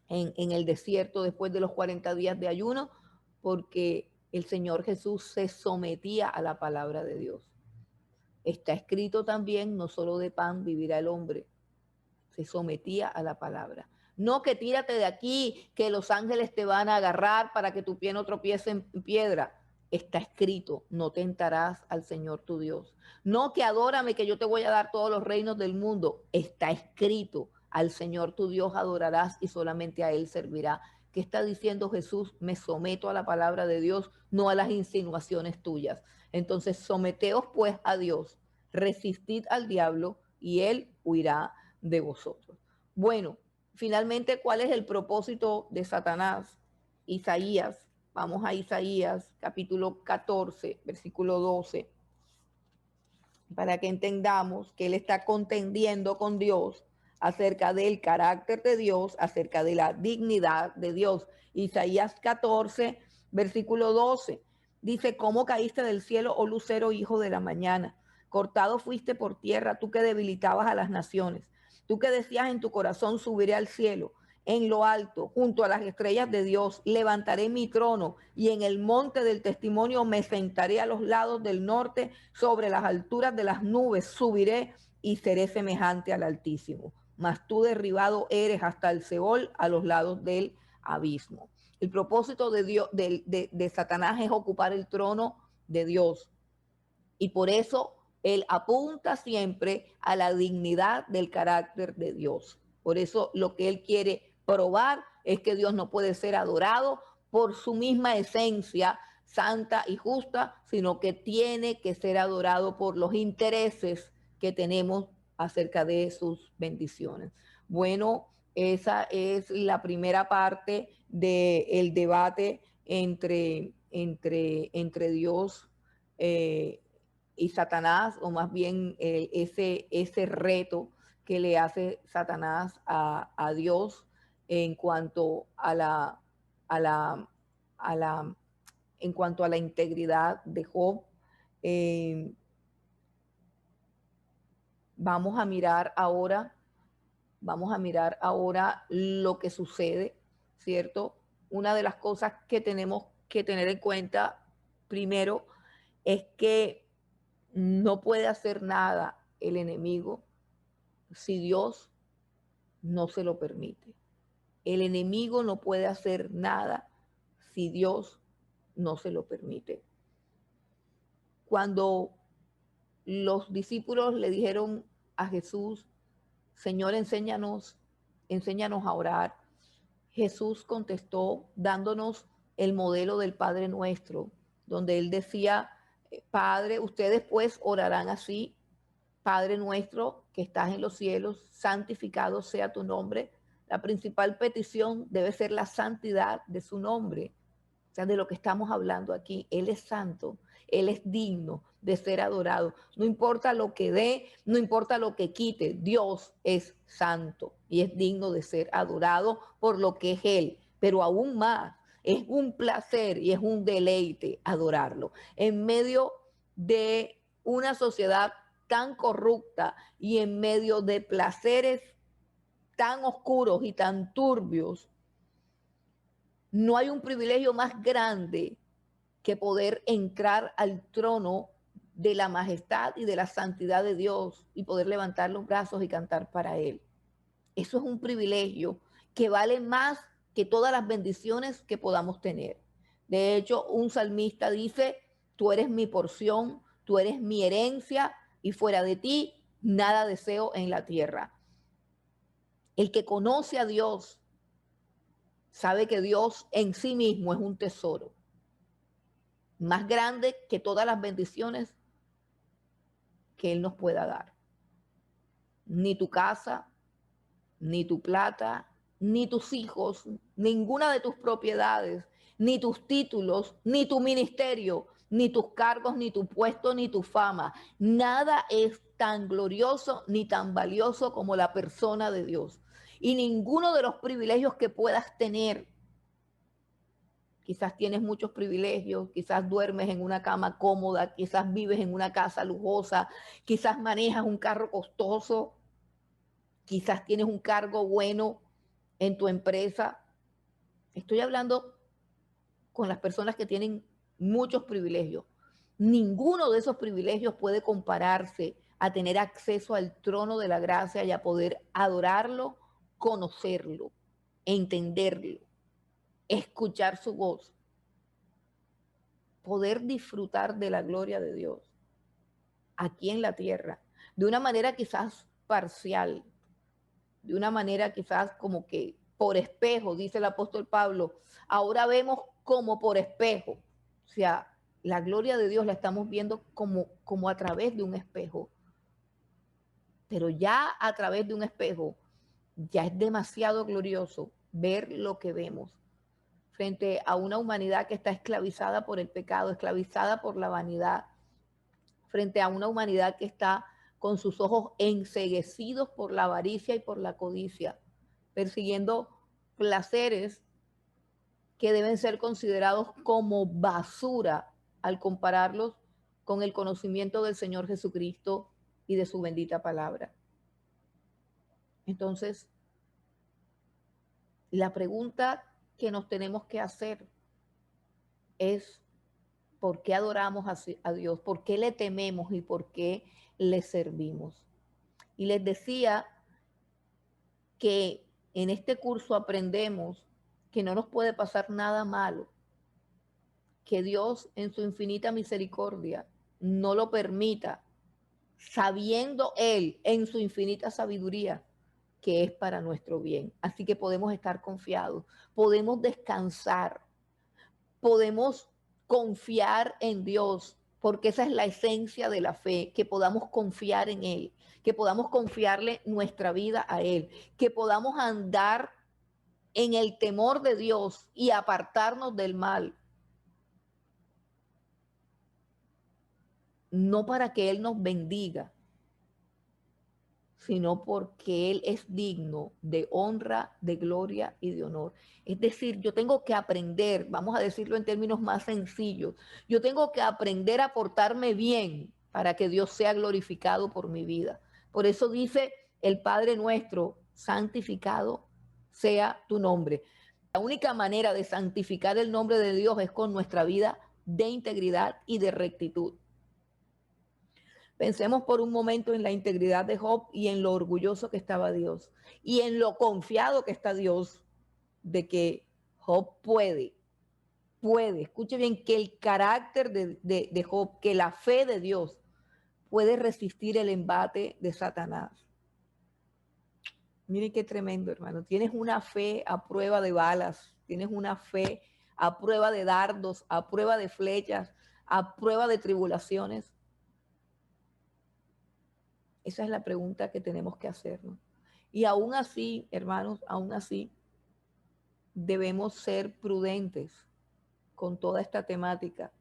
en el desierto después de los 40 días de ayuno? porque el Señor Jesús se sometía a la palabra de Dios. Está escrito también, no solo de pan vivirá el hombre, se sometía a la palabra. No que tírate de aquí, que los ángeles te van a agarrar para que tu pie no tropiece en piedra. Está escrito, no tentarás al Señor tu Dios. No que adórame, que yo te voy a dar todos los reinos del mundo. Está escrito, al Señor tu Dios adorarás y solamente a Él servirá. ¿Qué está diciendo Jesús? Me someto a la palabra de Dios, no a las insinuaciones tuyas. Entonces, someteos pues a Dios, resistid al diablo y Él huirá de vosotros. Bueno, finalmente, ¿cuál es el propósito de Satanás? Isaías, vamos a Isaías, capítulo 14, versículo 12, para que entendamos que él está contendiendo con Dios acerca del carácter de Dios, acerca de la dignidad de Dios. Isaías 14, versículo 12, dice, ¿cómo caíste del cielo, oh lucero, hijo de la mañana? Cortado fuiste por tierra, tú que debilitabas a las naciones. Tú que decías en tu corazón, subiré al cielo, en lo alto, junto a las estrellas de Dios, levantaré mi trono y en el monte del testimonio me sentaré a los lados del norte, sobre las alturas de las nubes subiré y seré semejante al Altísimo. Mas tú derribado eres hasta el Seol, a los lados del abismo. El propósito de Dios, de Satanás, es ocupar el trono de Dios. Y por eso él apunta siempre a la dignidad del carácter de Dios. Por eso lo que él quiere probar es que Dios no puede ser adorado por su misma esencia santa y justa, sino que tiene que ser adorado por los intereses que tenemos acerca de sus bendiciones. Bueno, esa es la primera parte del debate entre Dios y Satanás, o más bien ese reto que le hace Satanás a Dios en cuanto a la, a la, en cuanto a la integridad de Job. Eh, vamos a mirar ahora, vamos a mirar ahora lo que sucede, ¿cierto? Una de las cosas que tenemos que tener en cuenta primero es que no puede hacer nada el enemigo si Dios no se lo permite. El enemigo no puede hacer nada si Dios no se lo permite. Cuando los discípulos le dijeron a Jesús, Señor, enséñanos a orar, Jesús contestó dándonos el modelo del Padre Nuestro, donde él decía, Padre, ustedes pues orarán así, Padre nuestro que estás en los cielos, santificado sea tu nombre. La principal petición debe ser la santidad de su nombre. O sea, de lo que estamos hablando aquí. Él es santo, Él es digno de ser adorado. No importa lo que dé, no importa lo que quite, Dios es santo y es digno de ser adorado por lo que es Él. Pero aún más, es un placer y es un deleite adorarlo. En medio de una sociedad tan corrupta y en medio de placeres tan oscuros y tan turbios, no hay un privilegio más grande que poder entrar al trono de la majestad y de la santidad de Dios y poder levantar los brazos y cantar para Él. Eso es un privilegio que vale más que todas las bendiciones que podamos tener. De hecho, un salmista dice, tú eres mi porción, tú eres mi herencia y fuera de ti nada deseo en la tierra. El que conoce a Dios sabe que Dios en sí mismo es un tesoro más grande que todas las bendiciones que Él nos pueda dar. Ni tu casa, ni tu plata, ni tus hijos, ninguna de tus propiedades, ni tus títulos, ni tu ministerio, ni tus cargos, ni tu puesto, ni tu fama. Nada es tan glorioso ni tan valioso como la persona de Dios. Y ninguno de los privilegios que puedas tener, quizás tienes muchos privilegios, quizás duermes en una cama cómoda, quizás vives en una casa lujosa, quizás manejas un carro costoso, quizás tienes un cargo bueno en tu empresa. Estoy hablando con las personas que tienen muchos privilegios. Ninguno de esos privilegios puede compararse a tener acceso al trono de la gracia y a poder adorarlo, conocerlo, entenderlo, escuchar su voz, poder disfrutar de la gloria de Dios aquí en la tierra, de una manera quizás parcial, de una manera quizás como que por espejo, dice el apóstol Pablo, ahora vemos como por espejo, o sea, la gloria de Dios la estamos viendo como a través de un espejo, pero ya a través de un espejo ya es demasiado glorioso ver lo que vemos frente a una humanidad que está esclavizada por el pecado, esclavizada por la vanidad, frente a una humanidad que está con sus ojos enceguecidos por la avaricia y por la codicia, persiguiendo placeres que deben ser considerados como basura al compararlos con el conocimiento del Señor Jesucristo y de su bendita palabra. Entonces, la pregunta que nos tenemos que hacer es ¿por qué adoramos a Dios? ¿Por qué le tememos y por qué le servimos? Y les decía que en este curso aprendemos que no nos puede pasar nada malo, que Dios en su infinita misericordia no lo permita, sabiendo Él en su infinita sabiduría que es para nuestro bien. Así que podemos estar confiados, podemos descansar, podemos confiar en Dios, porque esa es la esencia de la fe, que podamos confiar en Él, que podamos confiarle nuestra vida a Él, que podamos andar en el temor de Dios y apartarnos del mal, no para que Él nos bendiga, sino porque Él es digno de honra, de gloria y de honor. Es decir, yo tengo que aprender, vamos a decirlo en términos más sencillos, yo tengo que aprender a portarme bien para que Dios sea glorificado por mi vida. Por eso dice el Padre nuestro, santificado sea tu nombre. La única manera de santificar el nombre de Dios es con nuestra vida de integridad y de rectitud. Pensemos por un momento en la integridad de Job y en lo orgulloso que estaba Dios y en lo confiado que está Dios de que Job escuche bien, que el carácter de Job, que la fe de Dios puede resistir el embate de Satanás. Miren qué tremendo, hermano. Tienes una fe a prueba de balas, tienes una fe a prueba de dardos, a prueba de flechas, a prueba de tribulaciones. Esa es la pregunta que tenemos que hacernos. Y aún así, hermanos, aún así, debemos ser prudentes con toda esta temática,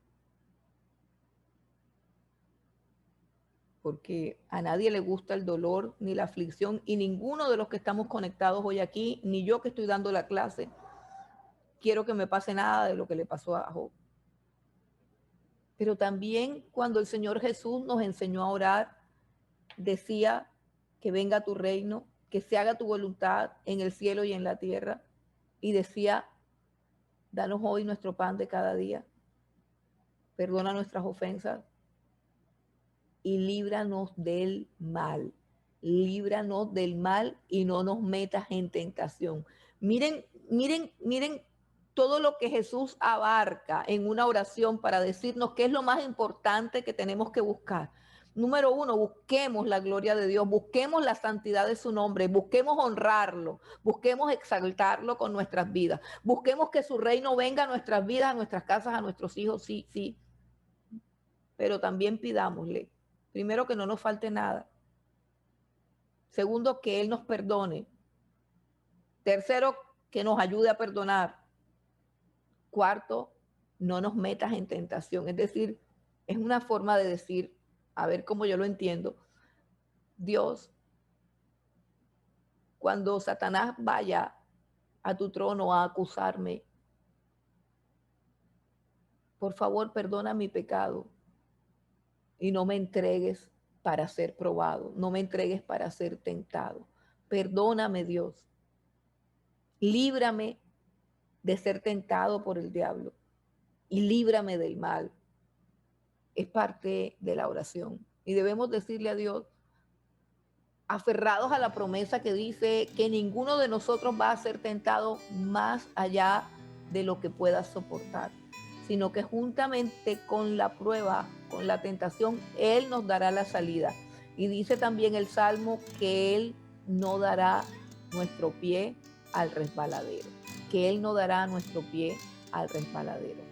porque a nadie le gusta el dolor ni la aflicción, y ninguno de los que estamos conectados hoy aquí, ni yo que estoy dando la clase, quiero que me pase nada de lo que le pasó a Job. Pero también cuando el Señor Jesús nos enseñó a orar, decía que venga tu reino, que se haga tu voluntad en el cielo y en la tierra. Y decía, danos hoy nuestro pan de cada día, perdona nuestras ofensas y líbranos del mal. Líbranos del mal y no nos metas en tentación. Miren todo lo que Jesús abarca en una oración para decirnos qué es lo más importante que tenemos que buscar. Número uno, busquemos la gloria de Dios, busquemos la santidad de su nombre, busquemos honrarlo, busquemos exaltarlo con nuestras vidas, busquemos que su reino venga a nuestras vidas, a nuestras casas, a nuestros hijos, sí, sí, pero también pidámosle, primero, que no nos falte nada, segundo, que Él nos perdone, tercero, que nos ayude a perdonar, cuarto, no nos metas en tentación, es decir, es una forma de decir, a ver cómo yo lo entiendo, Dios, cuando Satanás vaya a tu trono a acusarme, por favor perdona mi pecado y no me entregues para ser probado, no me entregues para ser tentado. Perdóname, Dios. Líbrame de ser tentado por el diablo. y líbrame del mal. Es parte de la oración. Y debemos decirle a Dios, aferrados a la promesa que dice que ninguno de nosotros va a ser tentado más allá de lo que pueda soportar, sino que juntamente con la prueba, con la tentación, Él nos dará la salida. Y dice también el Salmo que Él no dará nuestro pie al resbaladero, que Él no dará nuestro pie al resbaladero.